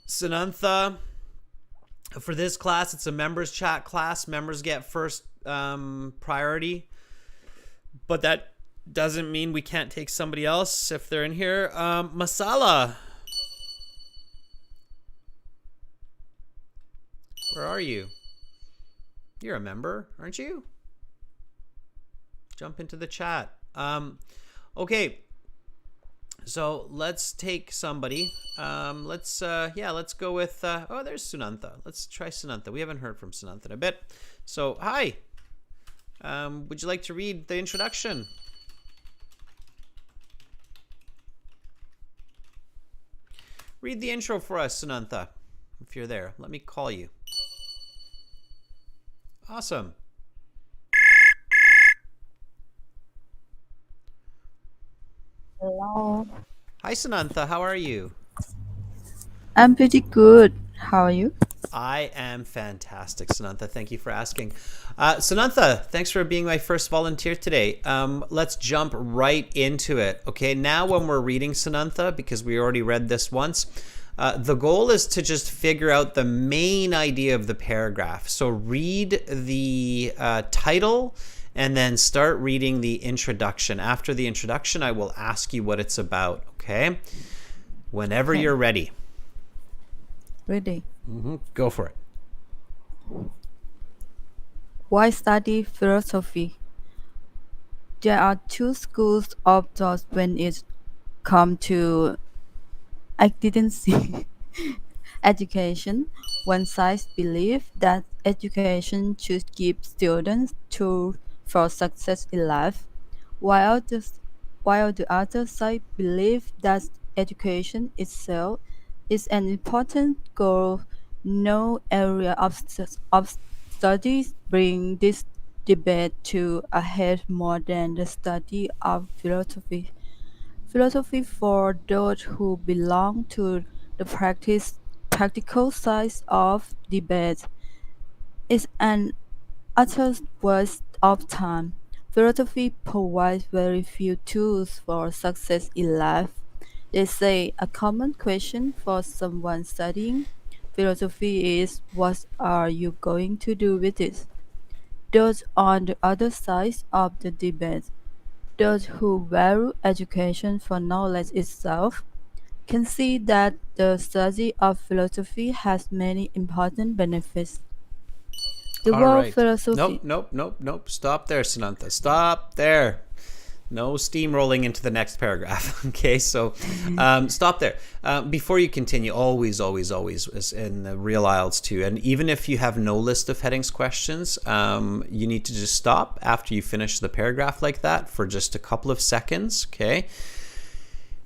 Sanantha. For this class, it's a members chat class. Members get first priority. But that doesn't mean we can't take somebody else if they're in here. Masala. Where are you? You're a member, aren't you? Jump into the chat. Okay. So let's take somebody. Let's go with, oh, there's Sunantha. Let's try Sunantha. We haven't heard from Sunantha in a bit. So, hi. Would you like to read the introduction? Read the intro for us, Sunantha. If you're there, let me call you. Awesome. Hello. Hi, Sanantha. How are you? I'm pretty good. How are you? I am fantastic, Sanantha. Thank you for asking. Sanantha, thanks for being my first volunteer today. Let's jump right into it. Okay, now when we're reading Sanantha, because we already read this once, the goal is to just figure out the main idea of the paragraph. So read the title and then start reading the introduction. After the introduction, I will ask you what it's about, okay? Whenever you're ready. Ready. Go for it. Why study philosophy? There are two schools of thought when it comes to academic education. One side believes that education should give students tools for success in life, while the other side believes that education itself is an important goal. No area of studies bring this debate to a head more than the study of philosophy. Philosophy for those who belong to The practical side of debate is an utter waste of time. Philosophy provides very few tools for success in life. They say a common question for someone studying philosophy is, what are you going to do with it? Those on the other side of the debate, those who value education for knowledge itself, can see that the study of philosophy has many important benefits. The All word right. philosophy. Nope. Stop there, Sanantha. Stop there. No steamrolling into the next paragraph. Okay, so stop there. Before you continue, always, as in the real IELTS too, and even if you have no list of headings questions, you need to just stop after you finish the paragraph like that for just a couple of seconds, okay?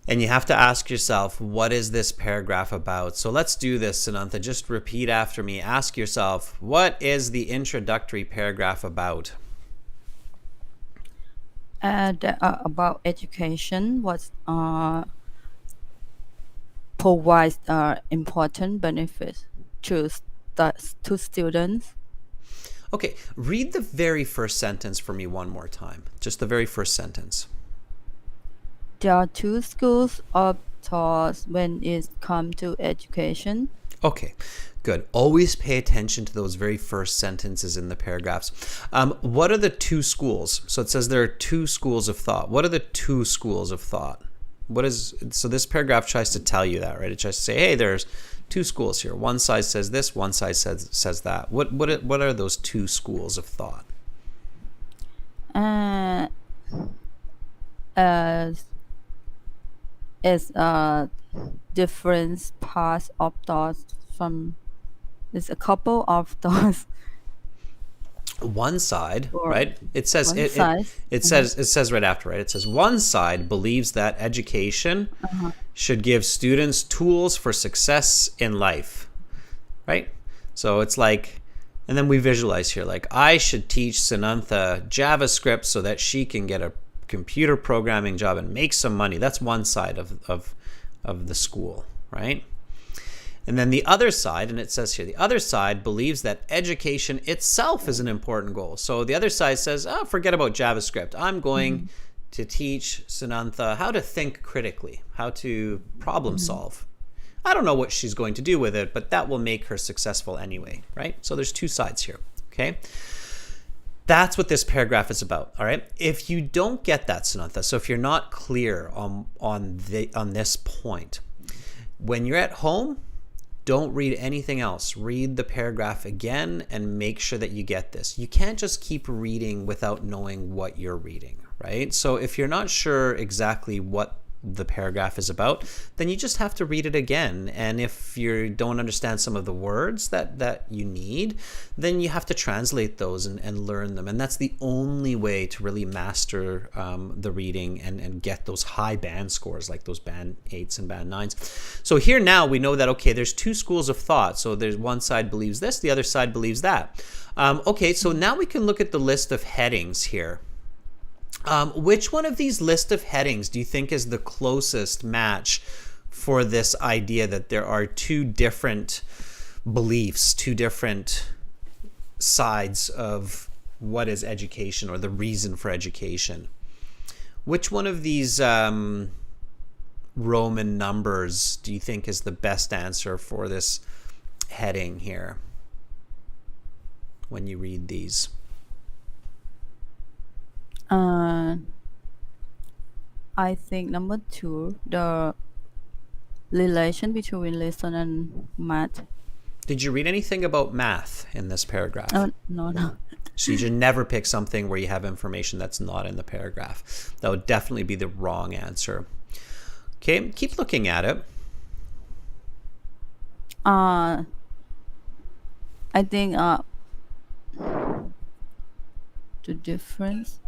And you have to ask yourself, what is this paragraph about? So let's do this, Sanantha. Just repeat after me. Ask yourself, what is the introductory paragraph about? About education, what provides important benefits to students. Okay, read the very first sentence for me one more time. Just the very first sentence. There are two schools of thought when it comes to education. Okay, good. Always pay attention to those very first sentences in the paragraphs. What are the two schools? So it says there are two schools of thought. What are the two schools of thought? So this paragraph tries to tell you that, right? It tries to say, hey, there's two schools here. One side says this, one side says that. What are those two schools of thought? It's different parts of thoughts from. There's a couple of thoughts. One side, Or right? It says one it side. says right after, right? It says one side believes that education should give students tools for success in life, right? So it's like, and then we visualize here, like, I should teach Sanantha JavaScript so that she can get a computer programming job and make some money. That's one side of the school, right? And then the other side, and it says here, the other side believes that education itself is an important goal. So the other side says, oh, forget about JavaScript. I'm going to teach Sanantha how to think critically, how to problem solve. I don't know what she's going to do with it, but that will make her successful anyway, right? So there's two sides here, okay? That's what this paragraph is about, all right? If you don't get that, Sanantha, so if you're not clear on this point, when you're at home, don't read anything else. Read the paragraph again and make sure that you get this. You can't just keep reading without knowing what you're reading, right? So if you're not sure exactly what the paragraph is about, then you just have to read it again. And if you don't understand some of the words that you need, then you have to translate those and learn them. And that's the only way to really master the reading and get those high band scores, like those band 8s and band 9s. So here now we know that, okay, there's two schools of thought. So there's one side believes this, the other side believes that. Okay, so now we can look at the list of headings here. Which one of these list of headings do you think is the closest match for this idea that there are two different beliefs, two different sides of what is education or the reason for education? Which one of these Roman numbers do you think is the best answer for this heading here when you read these? I think number 2, the relation between lesson and math. Did you read anything about math in this paragraph? No. So you should never pick something where you have information that's not in the paragraph. That would definitely be the wrong answer. Okay, keep looking at it. I think the difference.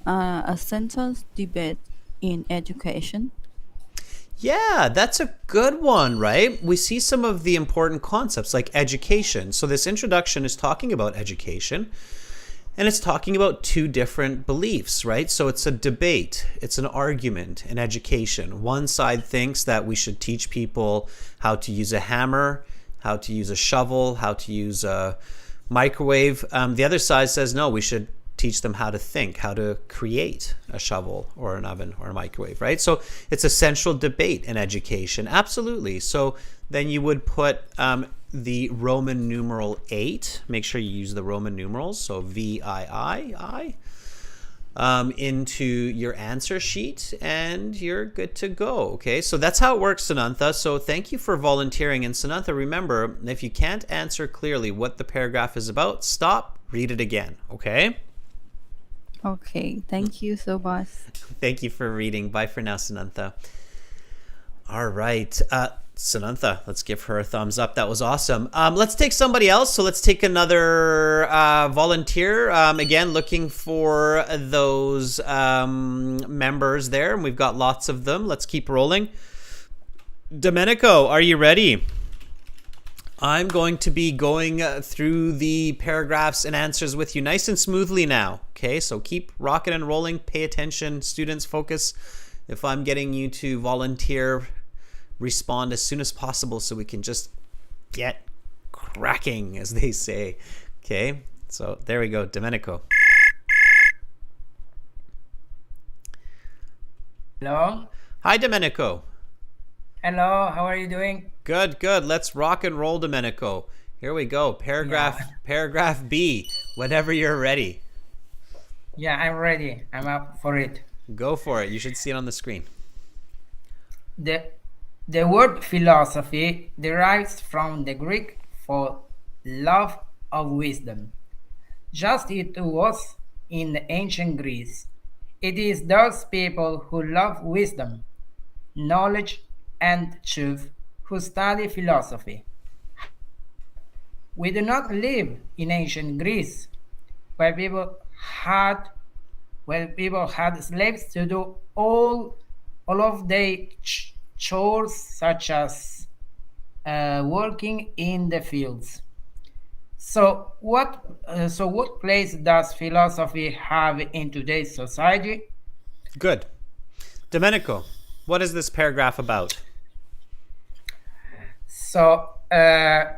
A sentence debate in education. Yeah, that's a good one, right? We see some of the important concepts like education. So this introduction is talking about education. And it's talking about two different beliefs, right? So it's a debate, it's an argument in education. One side thinks that we should teach people how to use a hammer, how to use a shovel, how to use a microwave. The other side says, no, we should teach them how to think, how to create a shovel or an oven or a microwave, right? So it's a central debate in education, absolutely. So then you would put the Roman numeral 8. Make sure you use the Roman numerals, so VII, into your answer sheet, and you're good to go. Okay, so that's how it works, Sanantha. So thank you for volunteering. And Sanantha, remember, if you can't answer clearly what the paragraph is about, stop, read it again. Okay? Okay, thank you so much. Thank you for reading. Bye for now, Sanantha. All right. Sanantha, let's give her a thumbs up. That was awesome. Let's take somebody else. So let's take another volunteer. Again, looking for those members there. And we've got lots of them. Let's keep rolling. Domenico, are you ready? I'm going to be going through the paragraphs and answers with you nice and smoothly now. Okay, so keep rocking and rolling. Pay attention, students, focus. If I'm getting you to volunteer, respond as soon as possible so we can just get cracking, as they say. Okay, so there we go. Domenico. Hello. Hi, Domenico. Hello. How are you doing? Good, good. Let's rock and roll, Domenico. Here we go. Paragraph B. Whenever you're ready. Yeah, I'm ready. I'm up for it. Go for it. You should see it on the screen. The word philosophy derives from the Greek for love of wisdom. Just it was in ancient Greece. It is those people who love wisdom, knowledge, and truth who study philosophy. We do not live in ancient Greece, where people had slaves to do all of their chores, such as working in the fields. So what place does philosophy have in today's society? Good. Domenico, what is this paragraph about? So the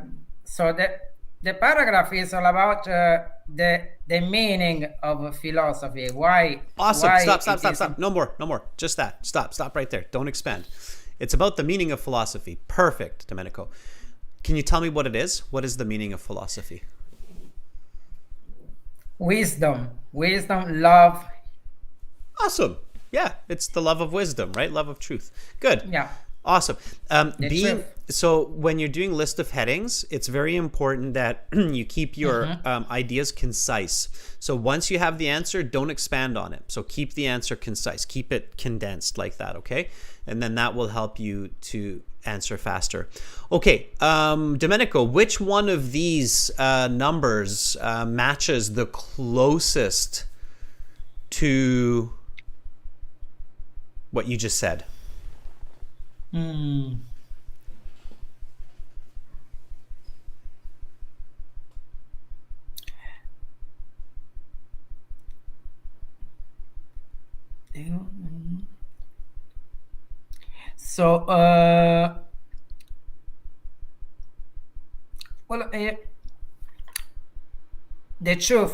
paragraph is all about the meaning of philosophy. Why? Awesome. Why Stop. No more. Just that. Stop right there. Don't expand. It's about the meaning of philosophy. Perfect, Domenico. Can you tell me what it is? What is the meaning of philosophy? Wisdom, love. Awesome. Yeah, it's the love of wisdom, right? Love of truth. Good. Yeah. Awesome. Truth. So when you're doing list of headings, it's very important that you keep your ideas concise. So once you have the answer, don't expand on it. So keep the answer concise. Keep it condensed like that, okay? And then that will help you to answer faster. Okay, Domenico, which one of these numbers matches the closest to what you just said? So, the truth,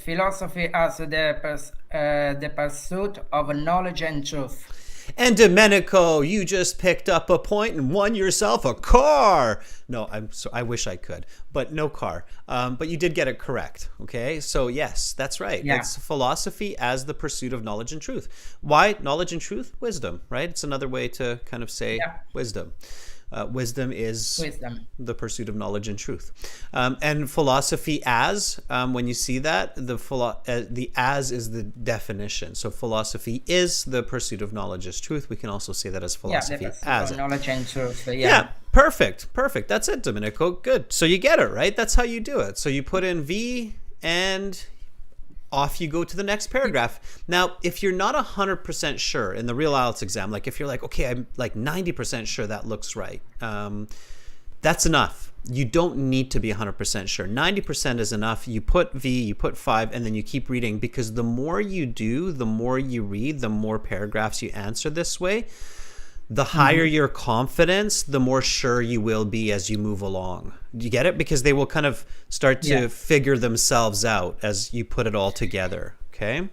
philosophy as the pursuit of knowledge and truth. And Domenico, you just picked up a point and won yourself a car. No, I wish I could, but no car. But you did get it correct. Okay, so yes, that's right. Yeah. It's philosophy as the pursuit of knowledge and truth. Why knowledge and truth? Wisdom, right? It's another way to kind of say wisdom. Wisdom is the pursuit of knowledge and truth. And philosophy as, when you see that, the as is the definition. So philosophy is the pursuit of knowledge as truth. We can also say that as philosophy as knowledge and truth. Yeah, perfect. That's it, Domenico. Good. So you get it, right? That's how you do it. So you put in V and off you go to the next paragraph. Now, if you're not 100% sure in the real IELTS exam, like if you're like, okay, I'm like 90% sure that looks right, That's enough. You don't need to be 100% sure. 90% is enough. You put V, you put 5, and then you keep reading, because the more you do, the more you read, the more paragraphs you answer this way, the higher your confidence, the more sure you will be as you move along. Do you get it? Because they will kind of start to figure themselves out as you put it all together. Okay?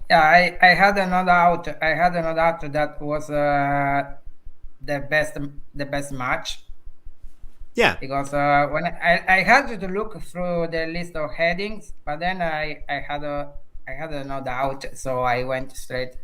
Yeah, I had another out. I had another out that was the best match. Yeah. Because when I had to look through the list of headings, but then I had another out, so I went straight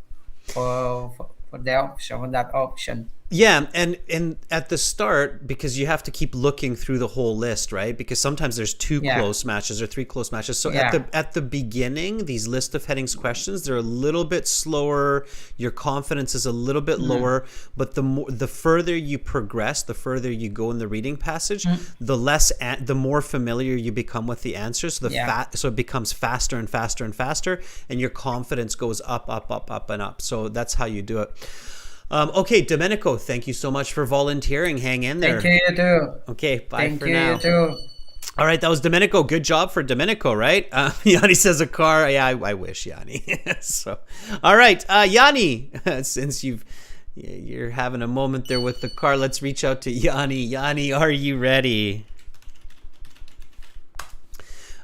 for the option, for that option. Yeah, and at the start, because you have to keep looking through the whole list, right? Because sometimes there's 2 close matches or 3 close matches. So at the beginning, these list of headings questions, they're a little bit slower. Your confidence is a little bit lower, but the further you progress, the further you go in the reading passage, the more familiar you become with the answers. So it becomes faster and faster and faster, and your confidence goes up, up, up, up, and up. So that's how you do it. Okay, Domenico, thank you so much for volunteering. Hang in there. Thank you, too. Okay, bye for now. Thank you, too. All right, that was Domenico. Good job for Domenico, right? Yanni says a car. Yeah, I wish, Yanni. So, all right, Yanni, since you're having a moment there with the car, let's reach out to Yanni. Yanni, are you ready?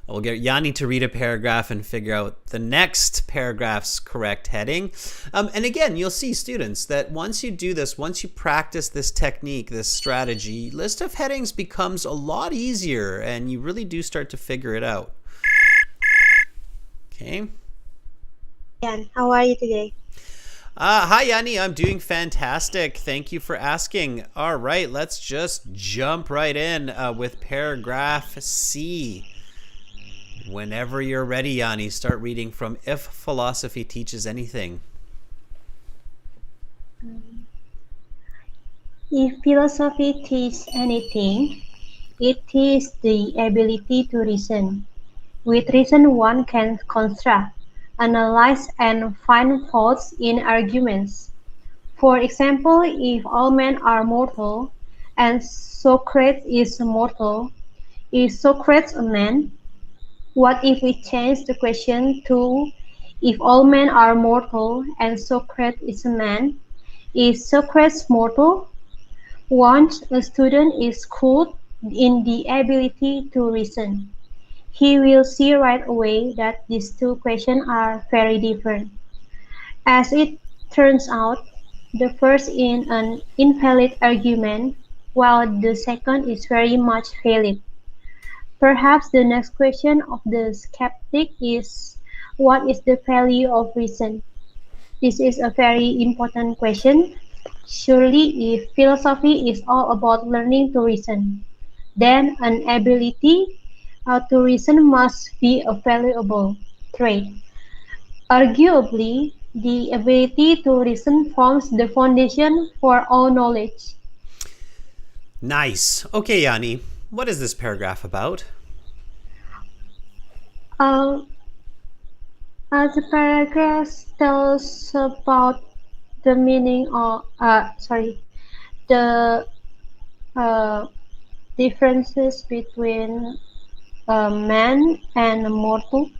We'll get Yanni to read a paragraph and figure out the next paragraph's correct heading. And again, you'll see, students, that once you do this, once you practice this technique, this strategy, list of headings becomes a lot easier, and you really do start to figure it out. Okay. Jan, how are you today? Hi, Yanni. I'm doing fantastic. Thank you for asking. All right, let's just jump right in with paragraph C. Whenever you're ready, Yanni, start reading from If Philosophy Teaches Anything. If philosophy teaches anything, it is the ability to reason. With reason one can construct, analyze, and find faults in arguments. For example, if all men are mortal, and Socrates is mortal, is Socrates a man? What if we change the question to, if all men are mortal and Socrates is a man, is Socrates mortal? Once a student is schooled in the ability to reason, he will see right away that these two questions are very different. As it turns out, the first is an invalid argument, while the second is very much valid. Perhaps the next question of the skeptic is, what is the value of reason? This is a very important question. Surely, if philosophy is all about learning to reason, then an ability to reason must be a valuable trait. Arguably, the ability to reason forms the foundation for all knowledge. Nice. Okay, Yanni. What is this paragraph about? The paragraph tells about the meaning of, the differences between man and mortal.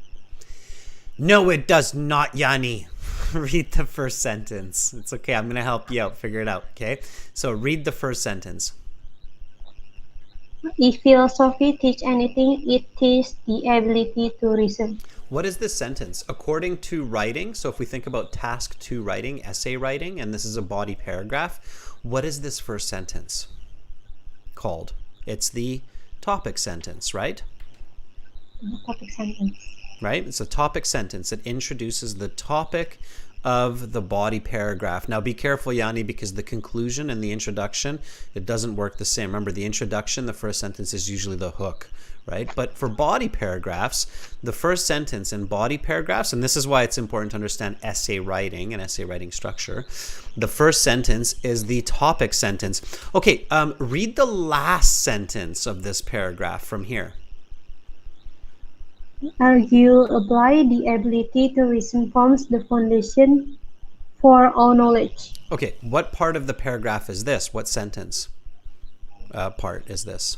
No, it does not, Yanni. Read the first sentence. It's okay. I'm going to help you out. Figure it out. Okay. So read the first sentence. If philosophy teaches anything, it teaches the ability to reason. What is this sentence? According to writing, so if we think about task 2 writing, essay writing, and this is a body paragraph, what is this first sentence called? It's the topic sentence, right? Topic sentence. Right? It's a topic sentence. It introduces the topic of the body paragraph. Now be careful, Yanni, because the conclusion and the introduction, it doesn't work the same. Remember, the introduction, the first sentence is usually the hook, right? But for body paragraphs, the first sentence in body paragraphs, and this is why it's important to understand essay writing and essay writing structure, the first sentence is the topic sentence. Okay, read the last sentence of this paragraph from here. Arguably, the ability to reason forms the foundation for all knowledge. Okay, what part of the paragraph is this? What sentence? part is this?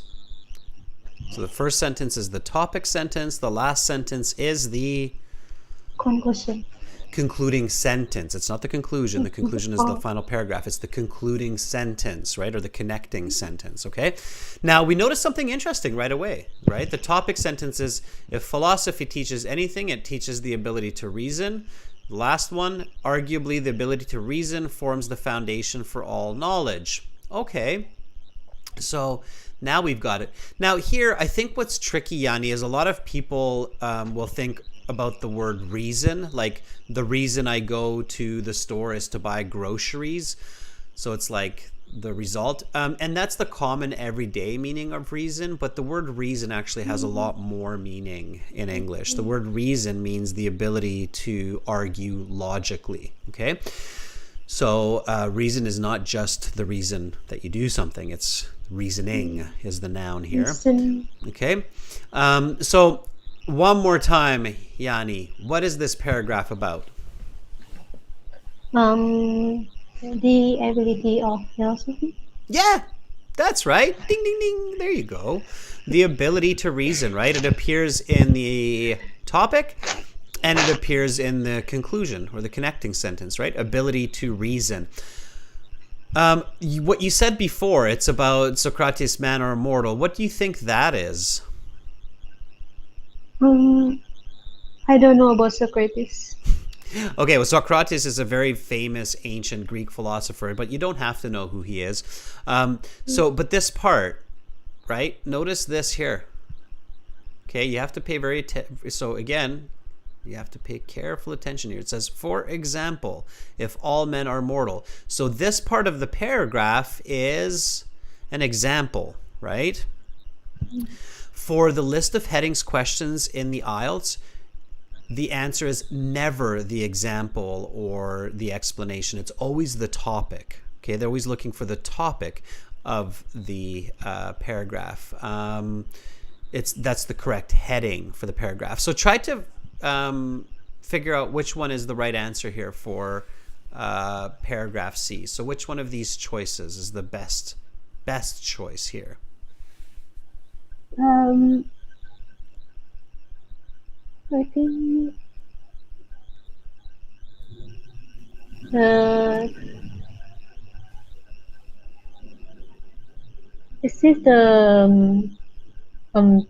So the first sentence is the topic sentence. The last sentence is the Conclusion. concluding sentence. It's not the conclusion. The conclusion is the final paragraph. It's the concluding sentence, right? Or the connecting sentence, okay? Now, we notice something interesting right away, right? The topic sentence is, if philosophy teaches anything, it teaches the ability to reason. The last one, arguably the ability to reason forms the foundation for all knowledge. Okay, so now we've got it. Now here, I think what's tricky, Yanni, is a lot of people will think about the word reason, like the reason I go to the store is to buy groceries. So it's like the result. And that's the common everyday meaning of reason, but the word reason actually has a lot more meaning in English. The word reason means the ability to argue logically, okay? So reason is not just the reason that you do something, it's reasoning is the noun here. Reason. Okay, so one more time, Yanni, what is this paragraph about? The ability of philosophy. Yeah, that's right. Ding, ding, ding. There you go. The ability to reason, right? It appears in the topic and it appears in the conclusion or the connecting sentence, right? Ability to reason. What you said before, it's about Socrates, man or immortal. What do you think that is? I don't know about Socrates. Okay, well, Socrates is a very famous ancient Greek philosopher, but you don't have to know who he is. But this part, right? Notice this here. Okay, you have to pay so again, you have to pay careful attention here. It says, for example, if all men are mortal. So this part of the paragraph is an example, right? For the list of headings questions in the IELTS, the answer is never the example or the explanation. It's always the topic. Okay, they're always looking for the topic of the paragraph. That's the correct heading for the paragraph. So try to figure out which one is the right answer here for paragraph C. So which one of these choices is the best choice here? I think is this the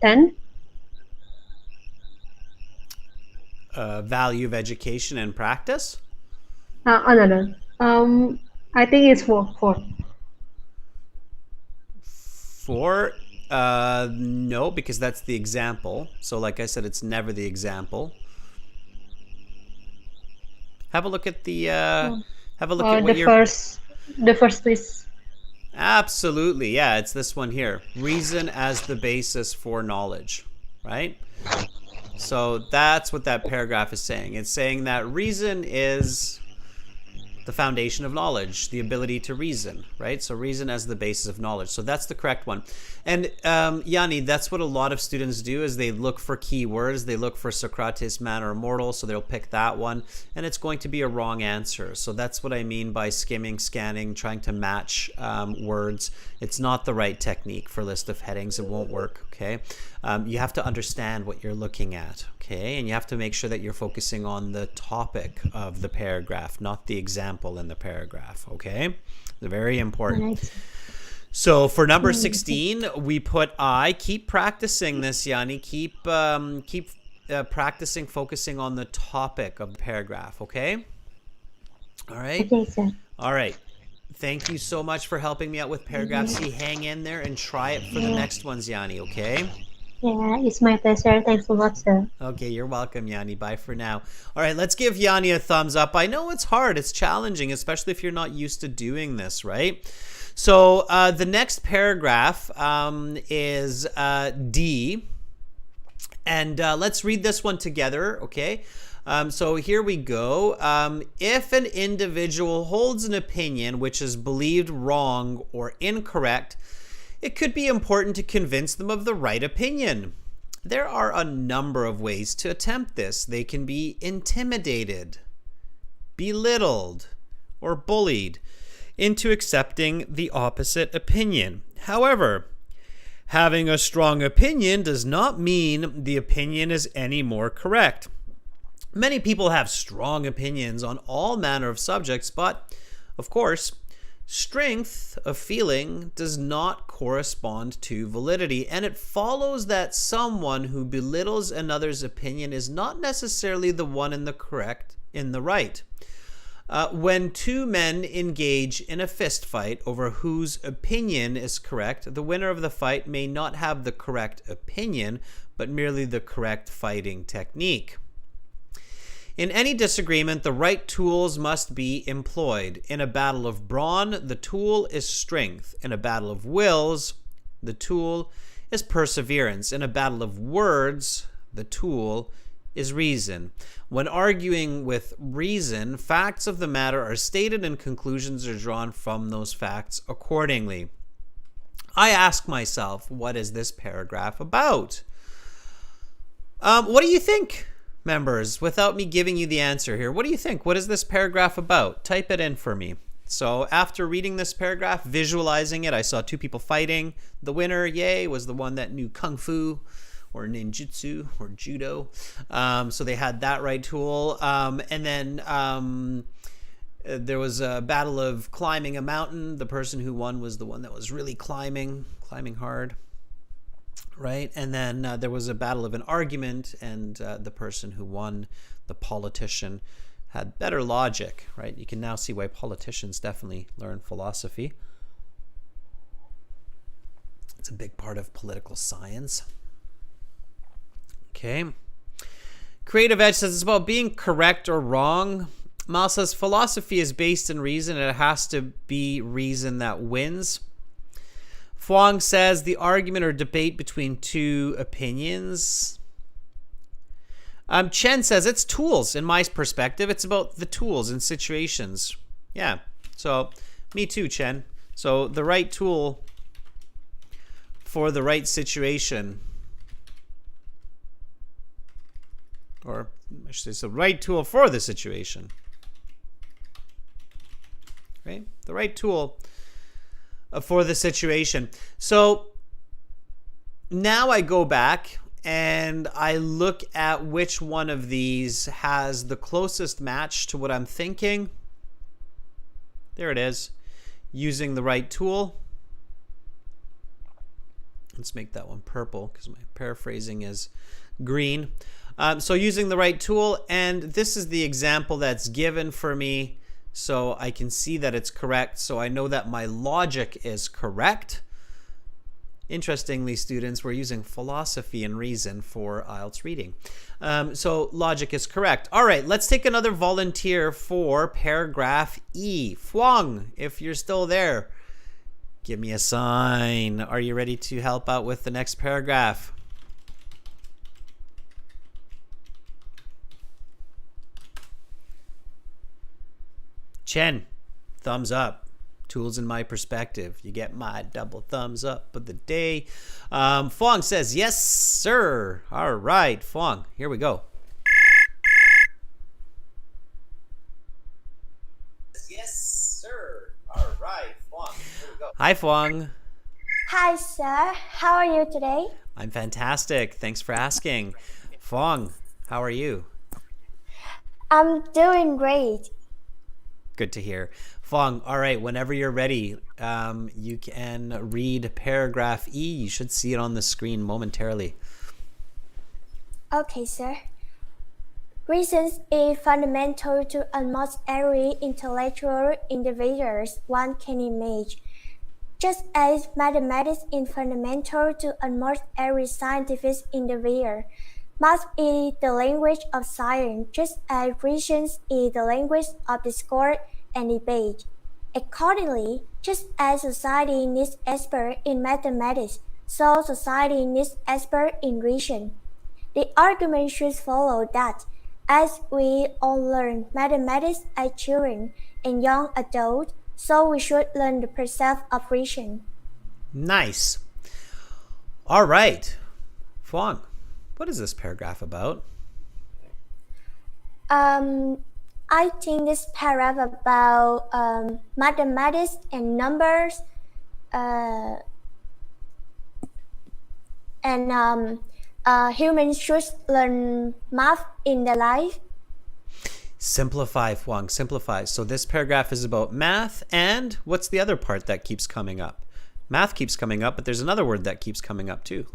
10? Value of education and practice? No. I think it's 4. 4? No, because that's the example. So like I said, it's never the example. Have a look at the have a look at what the first list. Absolutely. Yeah, it's this one here. Reason as the basis for knowledge, right? So that's what that paragraph is saying. It's saying that reason is the foundation of knowledge, the ability to reason, right? So reason as the basis of knowledge. So that's the correct one. And Yanni, that's what a lot of students do, is they look for keywords. They look for Socrates, man or immortal, so they'll pick that one, and it's going to be a wrong answer. So that's what I mean by skimming, scanning, trying to match words. It's not the right technique for list of headings. It won't work, okay? You have to understand what you're looking at, okay? And you have to make sure that you're focusing on the topic of the paragraph, not the example in the paragraph, okay? They're very important. Right. So for number 16, we put I. Keep practicing this, Yanni. Keep practicing, focusing on the topic of the paragraph, okay? All right? Okay, sir. All right. Thank you so much for helping me out with paragraph C. Hang in there and try it for the next ones, Yanni, okay? Yeah, it's my pleasure. Thanks a lot, sir. Okay, you're welcome, Yanni. Bye for now. All right, let's give Yanni a thumbs up. I know it's hard. It's challenging, especially if you're not used to doing this, right? So the next paragraph is D. And let's read this one together, okay? So here we go. If an individual holds an opinion which is believed wrong or incorrect, it could be important to convince them of the right opinion. There are a number of ways to attempt this. They can be intimidated, belittled, or bullied. into accepting the opposite opinion. However, having a strong opinion does not mean the opinion is any more correct. Many people have strong opinions on all manner of subjects, but, of course, strength of feeling does not correspond to validity, and it follows that someone who belittles another's opinion is not necessarily the one in the right. When two men engage in a fist fight over whose opinion is correct, the winner of the fight may not have the correct opinion, but merely the correct fighting technique. In any disagreement, the right tools must be employed. In a battle of brawn, the tool is strength. In a battle of wills, the tool is perseverance. In a battle of words, the tool is reason. When arguing with reason, facts of the matter are stated and conclusions are drawn from those facts accordingly. I ask myself, what is this paragraph about? What do you think, members? Without me giving you the answer here, what do you think? What is this paragraph about? Type it in for me. So after reading this paragraph, visualizing it, I saw two people fighting. The winner, yay, was the one that knew Kung Fu or ninjutsu or judo. So they had that right tool. And then there was a battle of climbing a mountain. The person who won was the one that was really climbing hard. Right? And then there was a battle of an argument, and the person who won, the politician, had better logic. Right? You can now see why politicians definitely learn philosophy. It's a big part of political science. Okay. Creative Edge says it's about being correct or wrong. Mal says philosophy is based in reason, and it has to be reason that wins. Fuang says the argument or debate between two opinions. Chen says it's tools. In my perspective, it's about the tools and situations. Yeah, so me too, Chen. So the right tool for the right situation. Or I should say, it's the right tool for the situation. Right? The right tool for the situation. So now I go back and I look at which one of these has the closest match to what I'm thinking. There it is. Using the right tool. Let's make that one purple because my paraphrasing is green. So using the right tool, and this is the example that's given for me, so I can see that it's correct, so I know that my logic is correct. Interestingly, students, we're using philosophy and reason for IELTS reading. So logic is correct. All right, let's take another volunteer for paragraph E. Fuang, if you're still there, give me a sign. Are you ready to help out with the next paragraph? Chen, thumbs up. Tools in my perspective. You get my double thumbs up of the day. Fuang says, yes, sir. All right, Fuang, here we go. Yes, sir. All right, Fuang, here we go. Hi, Fuang. Hi, sir. How are you today? I'm fantastic. Thanks for asking. Fuang, how are you? I'm doing great. Good to hear. Fuang, all right, whenever you're ready, you can read paragraph E. You should see it on the screen momentarily. Okay, sir. Reason is fundamental to almost every intellectual individuals one can imagine. Just as mathematics is fundamental to almost every scientific individual, math is the language of science, just as reason is the language of discourse and debate. Accordingly, just as society needs experts in mathematics, so society needs experts in reason. The argument should follow that, as we all learn mathematics as children and young adults, so we should learn the precept of reason. Nice. All right. Fuang, what is this paragraph about? I think this paragraph about mathematics and numbers and humans should learn math in their life. Simplify, Huang, simplify. So this paragraph is about math, and what's the other part that keeps coming up? Math keeps coming up, but there's another word that keeps coming up too.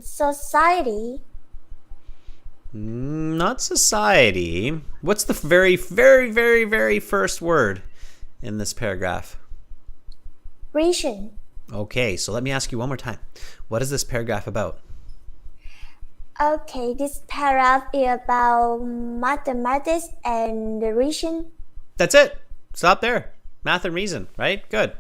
Society. Not society. What's the very, very, very, very first word in this paragraph? Reason. Okay, so let me ask you one more time. What is this paragraph about? Okay, this paragraph is about mathematics and the reason. That's it. Stop there. Math and reason, right? Good.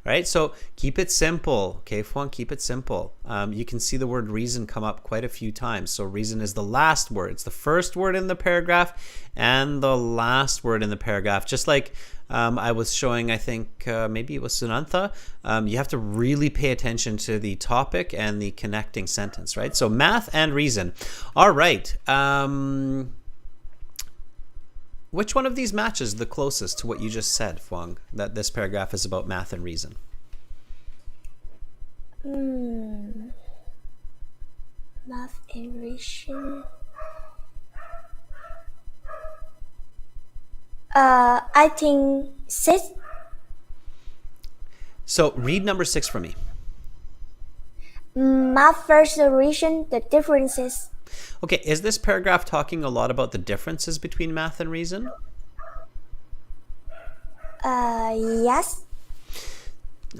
All right, so keep it simple. Okay, Fuan, keep it simple. You can see the word reason come up quite a few times. So reason is the last word. It's the first word in the paragraph and the last word in the paragraph. Just like I was showing, I think maybe it was Sunantha. You have to really pay attention to the topic and the connecting sentence, right? So math and reason. All right. Which one of these matches the closest to what you just said, Fuang, that this paragraph is about math and reason? Math and reason. I think 6. So read number 6 for me. Math versus reason, the differences. Okay, is this paragraph talking a lot about the differences between math and reason? Yes.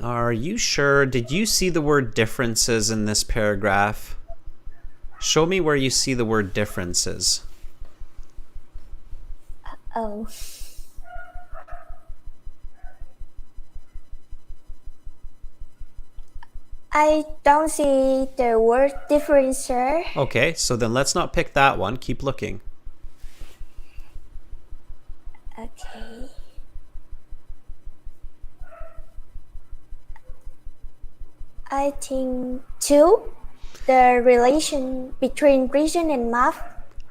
Are you sure? Did you see the word differences in this paragraph? Show me where you see the word differences. Oh. I don't see the word difference, sir. Okay, so then let's not pick that one. Keep looking. Okay. I think 2, the relation between reason and math.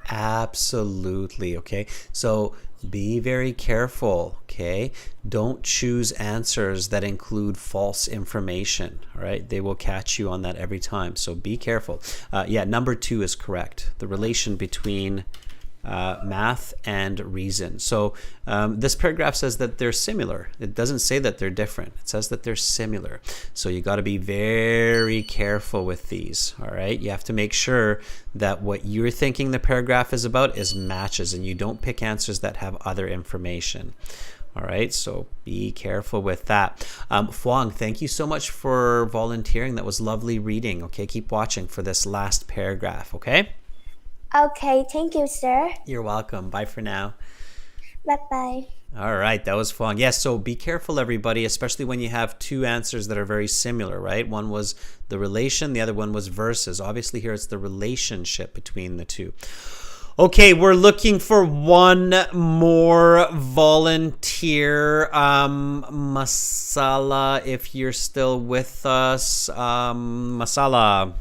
Absolutely. Okay, so be very careful. Okay, don't choose answers that include false information. All right, they will catch you on that every time, so be careful. Yeah, number 2 is correct, the relation between math and reason. So this paragraph says that they're similar. It doesn't say that they're different. It says that they're similar. So you got to be very careful with these. All right, you have to make sure that what you're thinking the paragraph is about is matches, and you don't pick answers that have other information. All right, so be careful with that. Fuang, thank you so much for volunteering. That was lovely reading. Okay, keep watching for this last paragraph. Okay. Okay, thank you, sir. You're welcome. Bye for now. Bye-bye. All right, that was fun. Yes, so be careful, everybody, especially when you have 2 answers that are very similar, right? One was the relation, the other one was versus. Obviously, here it's the relationship between the 2. Okay, we're looking for one more volunteer. Masala, if you're still with us. Masala.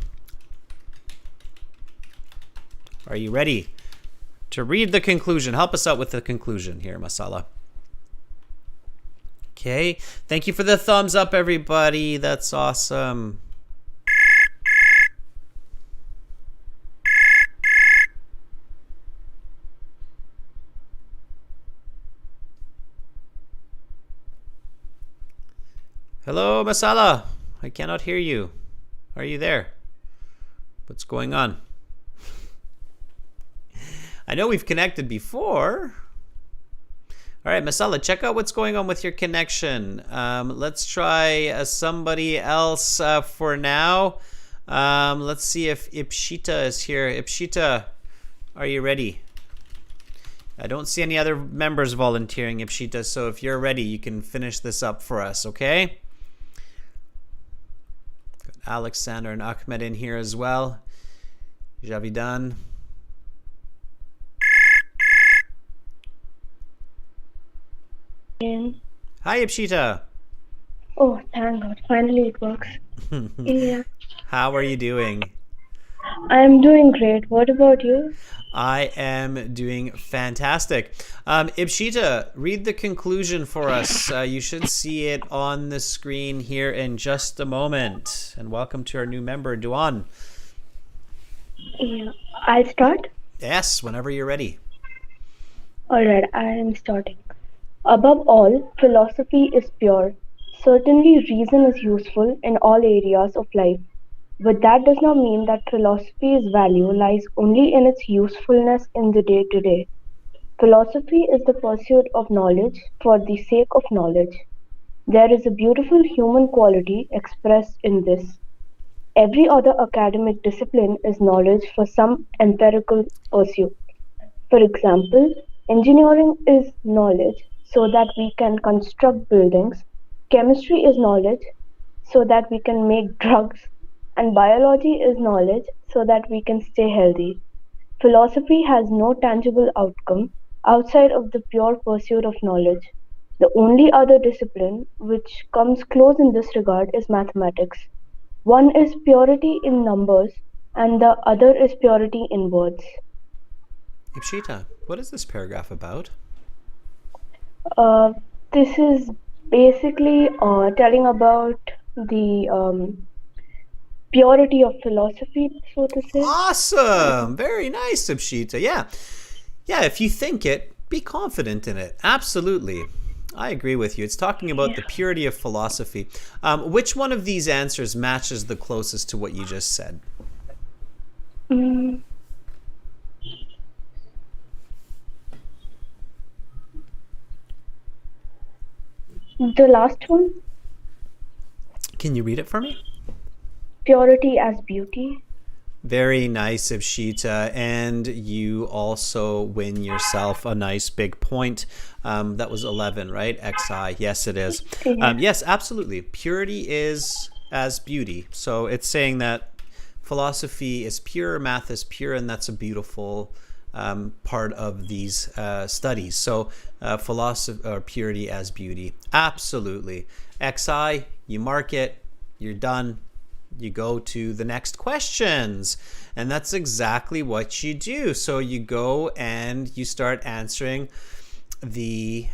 Are you ready to read the conclusion? Help us out with the conclusion here, Masala. Okay. Thank you for the thumbs up, everybody. That's awesome. Hello, Masala. I cannot hear you. Are you there? What's going on? I know we've connected before. All right, Masala, check out what's going on with your connection. Let's try somebody else for now. Let's see if Ipshita is here. Ipshita, are you ready? I don't see any other members volunteering, Ipshita, so if you're ready, you can finish this up for us, okay? Got Alexander and Ahmed in here as well. Javidan. Hi, Ipshita. Oh, thank God. Finally it works. Yeah. How are you doing? I'm doing great. What about you? I am doing fantastic. Ibshita, read the conclusion for us. You should see it on the screen here in just a moment. And welcome to our new member, Duan. Yeah, I'll start. Yes, whenever you're ready. Alright, I am starting. Above all, philosophy is pure. Certainly, reason is useful in all areas of life, but that does not mean that philosophy's value lies only in its usefulness in the day to day. Philosophy is the pursuit of knowledge for the sake of knowledge. There is a beautiful human quality expressed in this. Every other academic discipline is knowledge for some empirical pursuit. For example, engineering is knowledge so that we can construct buildings, chemistry is knowledge so that we can make drugs, and biology is knowledge so that we can stay healthy. Philosophy has no tangible outcome outside of the pure pursuit of knowledge. The only other discipline which comes close in this regard is mathematics. One is purity in numbers and the other is purity in words. Ibshita, what is this paragraph about? This is basically telling about the purity of philosophy, so to say. Awesome. Very nice, Ibshita. Yeah. Yeah, if you think it, be confident in it. Absolutely. I agree with you. It's talking about the purity of philosophy. Which one of these answers matches the closest to what you just said? The last one, Can you read it for me? purity as beauty. Very nice, Ibshita. And you also win yourself a nice big point. That was 11, right? XI. Yes, it is. Yes, absolutely. Purity is as beauty. So it's saying that philosophy is pure, math is pure, and that's a beautiful part of these studies. So philosophy or purity as beauty. Absolutely. XI, you mark it, you're done. You go to the next questions, and that's exactly what you do. So you go and you start answering the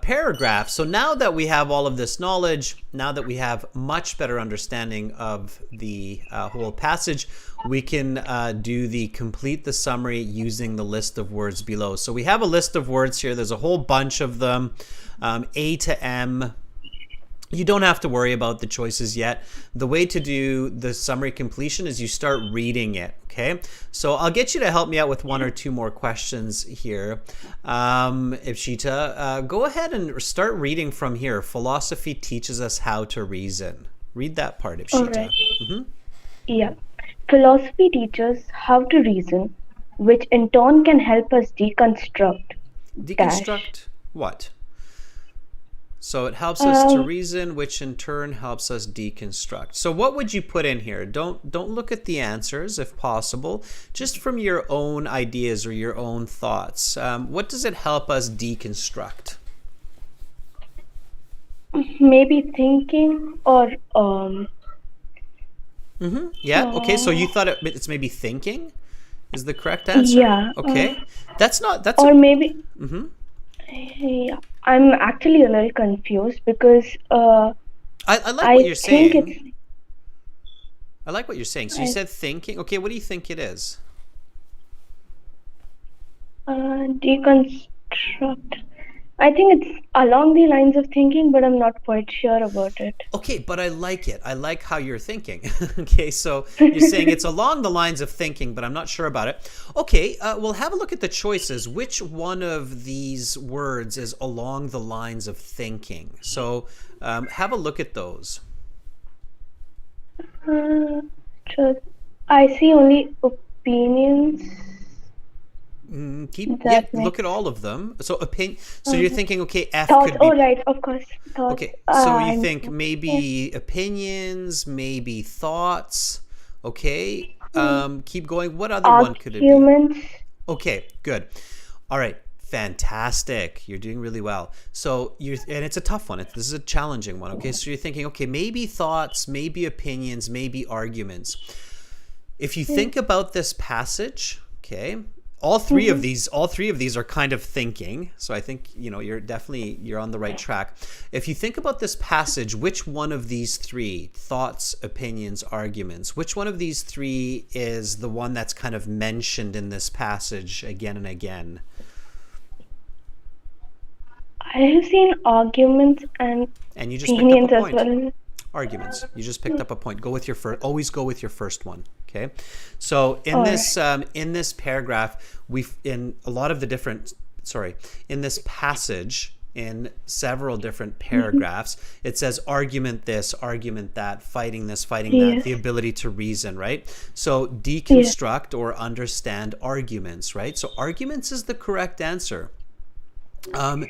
paragraph. So now that we have all of this knowledge, now that we have much better understanding of the whole passage, we can do the complete the summary using the list of words below. So we have a list of words here. There's a whole bunch of them, A to M. You don't have to worry about the choices yet. The way to do the summary completion is you start reading it, okay? So I'll get you to help me out with one or two more questions here. Ibshita, go ahead and start reading from here. Philosophy teaches us how to reason. Read that part, Ibshita. All right. Yeah. Philosophy teaches how to reason, which in turn can help us deconstruct. Deconstruct what? So it helps us to reason, which in turn helps us deconstruct. So what would you put in here? Don't look at the answers if possible, just from your own ideas or your own thoughts. What does it help us deconstruct? Maybe thinking or Yeah. Okay. So you thought it's maybe thinking is the correct answer? Yeah. Okay. That's or maybe. Yeah, I'm actually a little confused because I like what you're saying. It's, I like what you're saying. So you said thinking. Okay, what do you think it is? Deconstruct. I think it's along the lines of thinking, but I'm not quite sure about it. Okay, but I like it. I like how you're thinking. Okay, so you're saying it's along the lines of thinking, but I'm not sure about it. Okay, we'll have a look at the choices. Which one of these words is along the lines of thinking? So have a look at those. I see only opinions. Look at all of them. So So you're thinking, okay, F thoughts. could be. Oh, right, of course. Thoughts. Okay, so you think maybe opinions, maybe thoughts. Okay, keep going. What other one could it be? Okay, good. All right, fantastic. You're doing really well. So and it's a tough one. This is a challenging one. Okay, so you're thinking, okay, maybe thoughts, maybe opinions, maybe arguments. If you think about this passage, okay, all three of these are kind of thinking. So I think, you're on the right track. If you think about this passage, which one of these three, thoughts, opinions, arguments, which one of these three is the one that's kind of mentioned in this passage again and again? I have seen arguments and You just picked up opinions a as point. well. Arguments. You just picked up a point. Always go with your first one. Okay. So in this paragraph, in this passage, in several different paragraphs, it says argument this, argument that, fighting this, fighting that, the ability to reason, right? So deconstruct or understand arguments, right? So arguments is the correct answer. And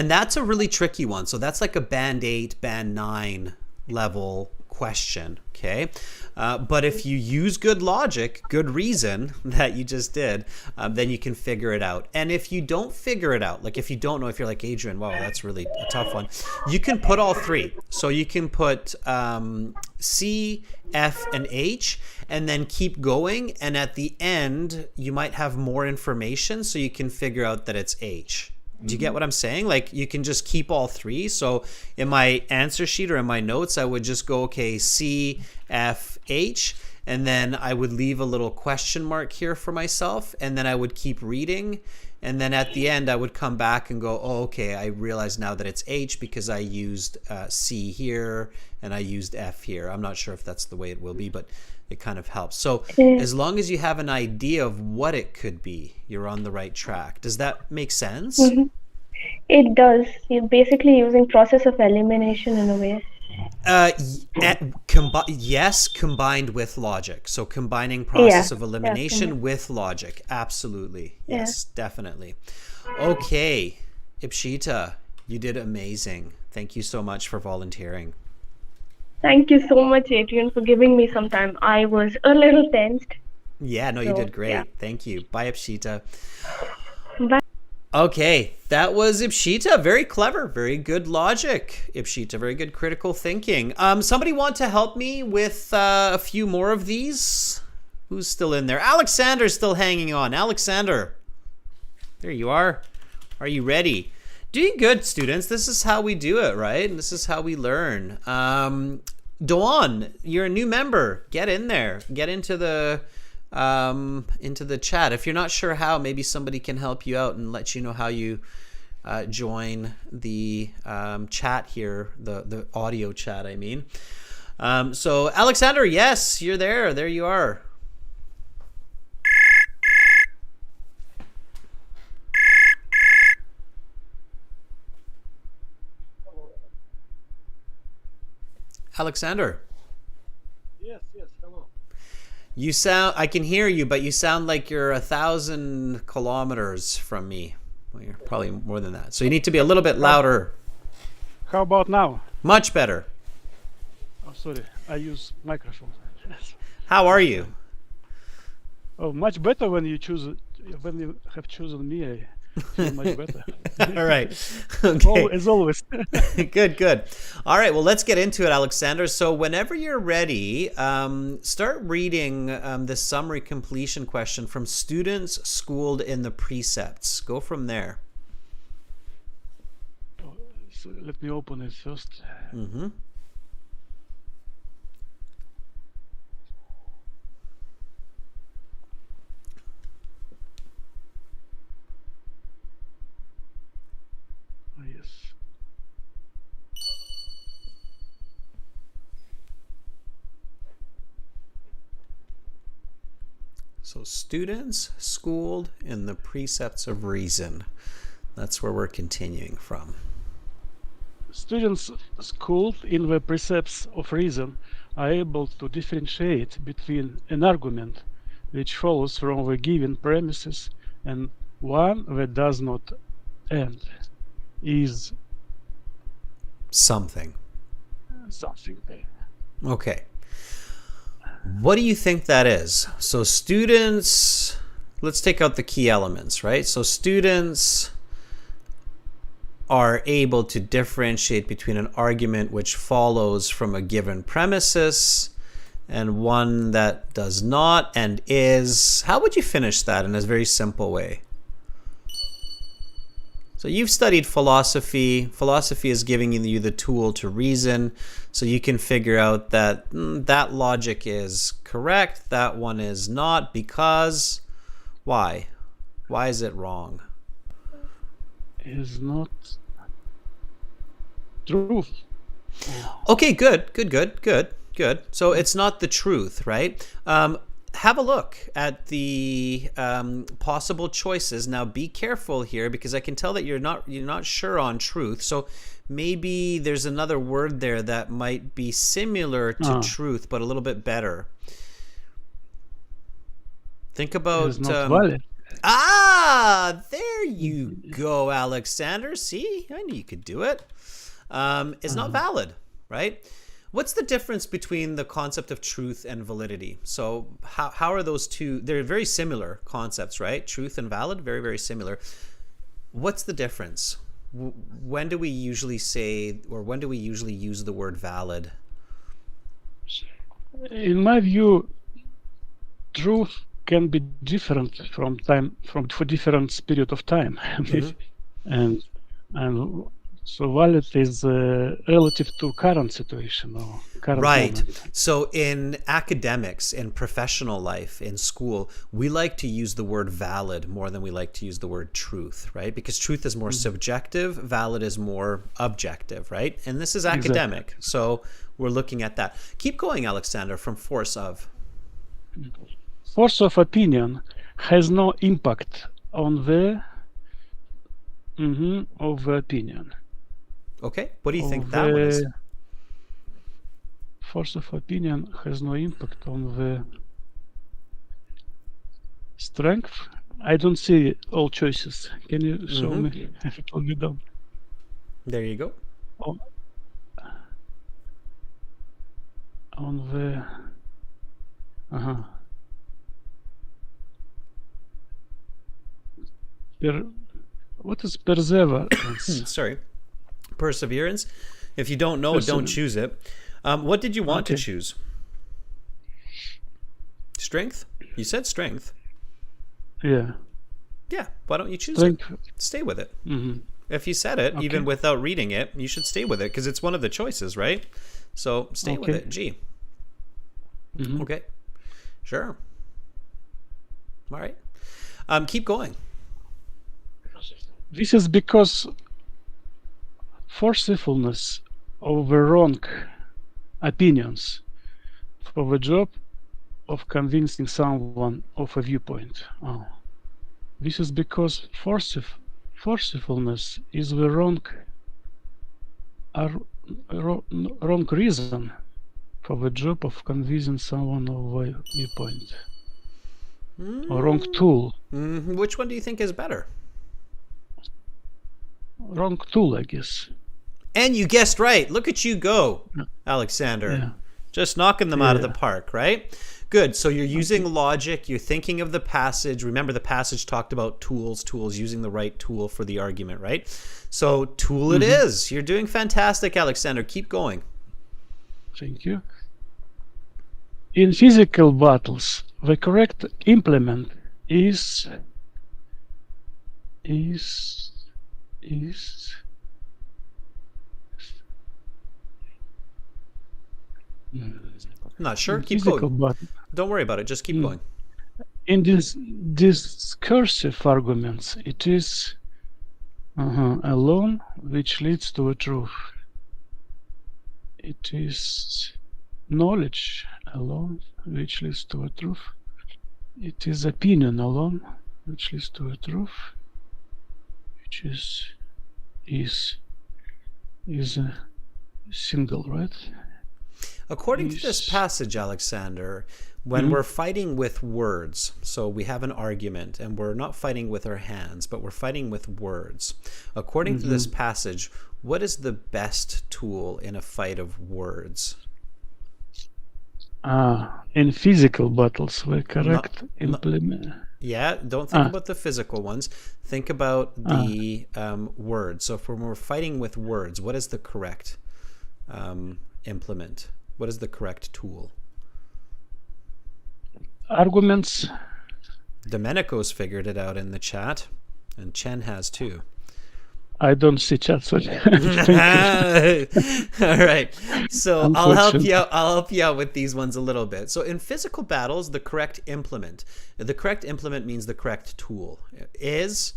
that's a really tricky one. So that's like a band 8, band 9 level question. Okay. But if you use good logic, good reason that you just did, then you can figure it out. And if you don't figure it out, like if you don't know, if you're like Adrian, wow, that's really a tough one, you can put all three. So you can put C, F, and H, and then keep going. And at the end, you might have more information so you can figure out that it's H. Do you get what I'm saying? Like you can just keep all three. So in my answer sheet or in my notes, I would just go, okay, C, F, H, and then I would leave a little question mark here for myself, and then I would keep reading. And then at the end, I would come back and go, oh, okay, I realize now that it's H because I used C here and I used F here. I'm not sure if that's the way it will be, but it kind of helps. So as long as you have an idea of what it could be, you're on the right track. Does that make sense? It does. You're basically using process of elimination in a way. Yes, combined with logic. So combining process of elimination with logic. Absolutely. Yes, definitely. Okay, Ipshita, you did amazing. Thank you so much for volunteering. Thank you so much, Adrian, for giving me some time. I was a little tensed. Yeah, no, you did great. Thank you. Bye, Ipshita. Bye. Okay, that was Ipshita. Very clever, very good logic, Ipshita. Very good critical thinking. Somebody want to help me with a few more of these? Who's still in there? Alexander's still hanging on. Alexander, there you are. Are you ready? Doing good, students. This is how we do it, right? And this is how we learn. Dawn, you're a new member. Get in there. Get into the chat. If you're not sure how, maybe somebody can help you out and let you know how you join the chat here, the audio chat, I mean. So Alexander, yes, you're there. There you are. Alexander. Yes, hello. You sound, I can hear you, but you sound like you're 1,000 kilometers from me. Well, you're probably more than that. So you need to be a little bit louder. How about now? Much better. Oh, sorry, I use microphone. How are you? Oh, much better when you have chosen me. I feel much better. All right. Okay. As always. Good. All right. Well, let's get into it, Alexander. So whenever you're ready, start reading this summary completion question from students schooled in the precepts. Go from there. So let me open it first. Mm-hmm. Yes. So students schooled in the precepts of reason. That's where we're continuing from. Students schooled in the precepts of reason are able to differentiate between an argument which follows from the given premises and one that does not and is something there. Okay. What do you think that is? So students, let's take out the key elements, right? So students are able to differentiate between an argument which follows from a given premises and one that does not and is. How would you finish that in a very simple way? So you've studied philosophy. Philosophy is giving you the tool to reason, so you can figure out that that logic is correct, that one is not, because why? Why is it wrong? Is not truth. Okay, good. So it's not the truth, right? Have a look at the possible choices. Now, be careful here, because I can tell that you're not sure on truth. So maybe there's another word there that might be similar to truth, but a little bit better. Think about. Is not valid. There you go, Alexander. See, I knew you could do it. It's not valid, right? What's the difference between the concept of truth and validity? So how are those two? They're very similar concepts, right? Truth and valid, very, very similar. What's the difference? When do we usually say, or when do we usually use the word valid? In my view, truth can be different for different period of time. and so valid is relative to current situation or current right moment. So in academics, in professional life, in school, we like to use the word valid more than we like to use the word truth, right? Because truth is more subjective, valid is more objective, right? And this is academic. Exactly. So we're looking at that. Keep going, Alexander, from force of. Force of opinion has no impact on the of the opinion. Okay, what do you think that one is? Force of opinion has no impact on the strength. I don't see all choices. Can you show me? It will be done. There you go. On the what is perseverance? Sorry. Perseverance. If you don't know it, don't choose it. What did you want to choose? Strength? You said strength. Yeah. Yeah. Why don't you choose strength. it? Stay with it. If you said it, even without reading it, you should stay with it, because it's one of the choices, right? So stay with it. G. Okay. Sure. All right. Keep going. This is because forcefulness of the wrong opinions for the job of convincing someone of a viewpoint. This is because forcefulness is the wrong reason for the job of convincing someone of a viewpoint. Or wrong tool. Which one do you think is better? Wrong tool, I guess. And you guessed right. Look at you go, Alexander. Yeah. Just knocking them out of the park, right? Good. So you're using logic. You're thinking of the passage. Remember, the passage talked about tools, using the right tool for the argument, right? So tool it is. You're doing fantastic, Alexander. Keep going. Thank you. In physical battles, the correct implement is Not sure. Keep going. Don't worry about it. Just keep going. In this discursive arguments, it is alone which leads to a truth. It is knowledge alone which leads to a truth. It is opinion alone which leads to a truth, which is a single, right? According to this passage, Alexander, when we're fighting with words, so we have an argument and we're not fighting with our hands, but we're fighting with words. According to this passage, what is the best tool in a fight of words? In physical battles, the correct implement. Yeah, don't think about the physical ones. Think about the words. So if we're fighting with words, what is the correct implement? What is the correct tool? arguments. Domenico's figured it out in the chat, and Chen has too. I don't see chat, sorry. Thank you. All right. So I'll help you out. I'll help you out with these ones a little bit. So in physical battles, the correct implement. The correct implement means the correct tool is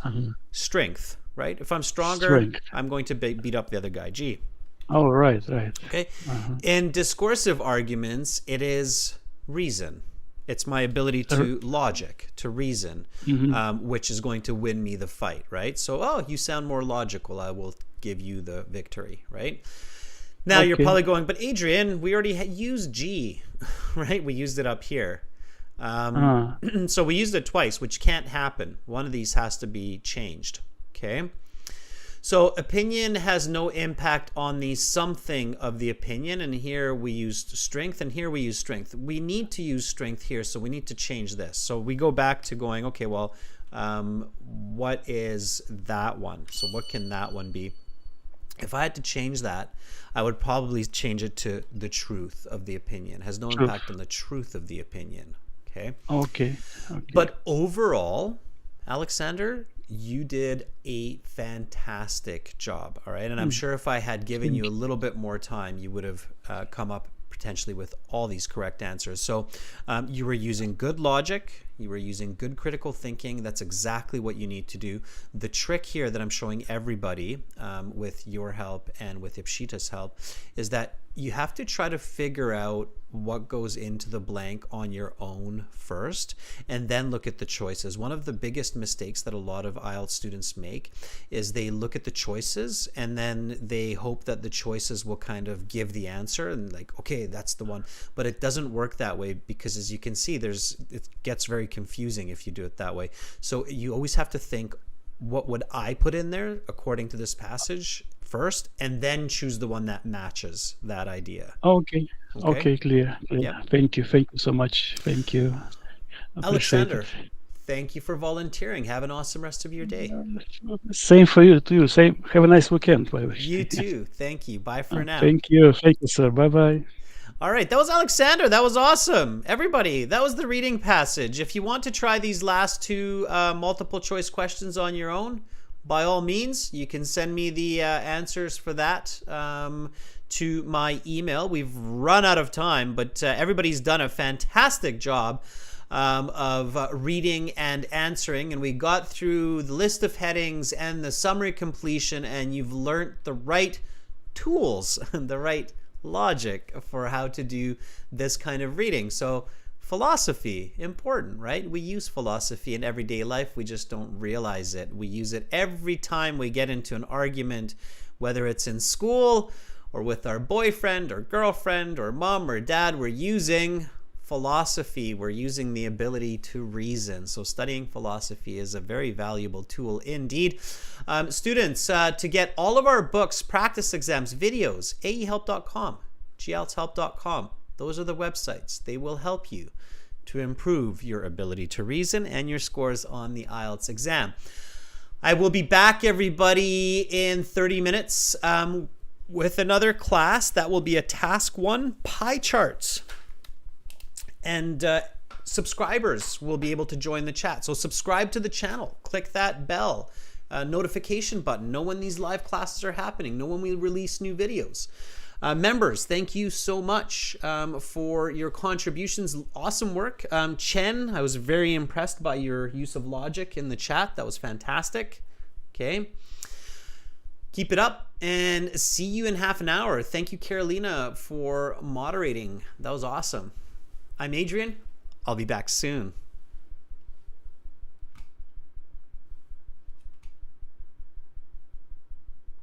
strength, right? If I'm stronger, I'm going to beat up the other guy. G. Oh, right. Okay. In discursive arguments, it is reason. It's my ability to logic, to reason, which is going to win me the fight, right? So, oh, you sound more logical. I will give you the victory, right? Now, you're probably going, but Adrian, we already used G, right? We used it up here. So we used it twice, which can't happen. One of these has to be changed, okay? So opinion has no impact on the something of the opinion, and here we used strength, and here we use strength. We need to use strength here, so we need to change this. So we go back to going, okay, well, what is that one? So what can that one be? If I had to change that, I would probably change it to the truth of the opinion. It has no impact on the truth of the opinion, okay? Okay. But overall, Alexander, you did a fantastic job, all right? And I'm sure if I had given you a little bit more time, you would have come up potentially with all these correct answers. So you were using good logic, you were using good critical thinking. That's exactly what you need to do. The trick here that I'm showing everybody with your help and with Ipshita's help is that you have to try to figure out what goes into the blank on your own first, and then look at the choices. One of the biggest mistakes that a lot of IELTS students make is they look at the choices and then they hope that the choices will kind of give the answer and like, okay, that's the one. But it doesn't work that way because, as you can see, it gets very confusing if you do it that way. So you always have to think, what would I put in there according to this passage first, and then choose the one that matches that idea. Okay, clear. Yep. Thank you so much. Thank you. Alexander, thank you for volunteering. Have an awesome rest of your day. Same for you too. Have a nice weekend. By the way. You too. Thank you. Bye for now. Thank you, sir. Bye. All right, that was Alexander. That was awesome. Everybody, that was the reading passage. If you want to try these last two multiple choice questions on your own, by all means, you can send me the answers for that to my email. We've run out of time, but everybody's done a fantastic job of reading and answering, and we got through the list of headings and the summary completion, and you've learned the right tools and the right logic for how to do this kind of reading. So philosophy, important, right? We use philosophy in everyday life. We just don't realize it. We use it every time we get into an argument, whether it's in school or with our boyfriend or girlfriend or mom or dad. We're using philosophy. We're using the ability to reason. So studying philosophy is a very valuable tool indeed. Students, to get all of our books, practice exams, videos, aehelp.com, gltshelp.com. Those are the websites. They will help you to improve your ability to reason and your scores on the IELTS exam. I will be back, everybody, in 30 minutes with another class. That will be a task 1, pie charts. And subscribers will be able to join the chat. So subscribe to the channel. Click that bell notification button. Know when these live classes are happening. Know when we release new videos. Members, thank you so much for your contributions. Awesome work. Chen, I was very impressed by your use of logic in the chat. That was fantastic. Okay. Keep it up and see you in half an hour. Thank you, Carolina, for moderating. That was awesome. I'm Adrian. I'll be back soon.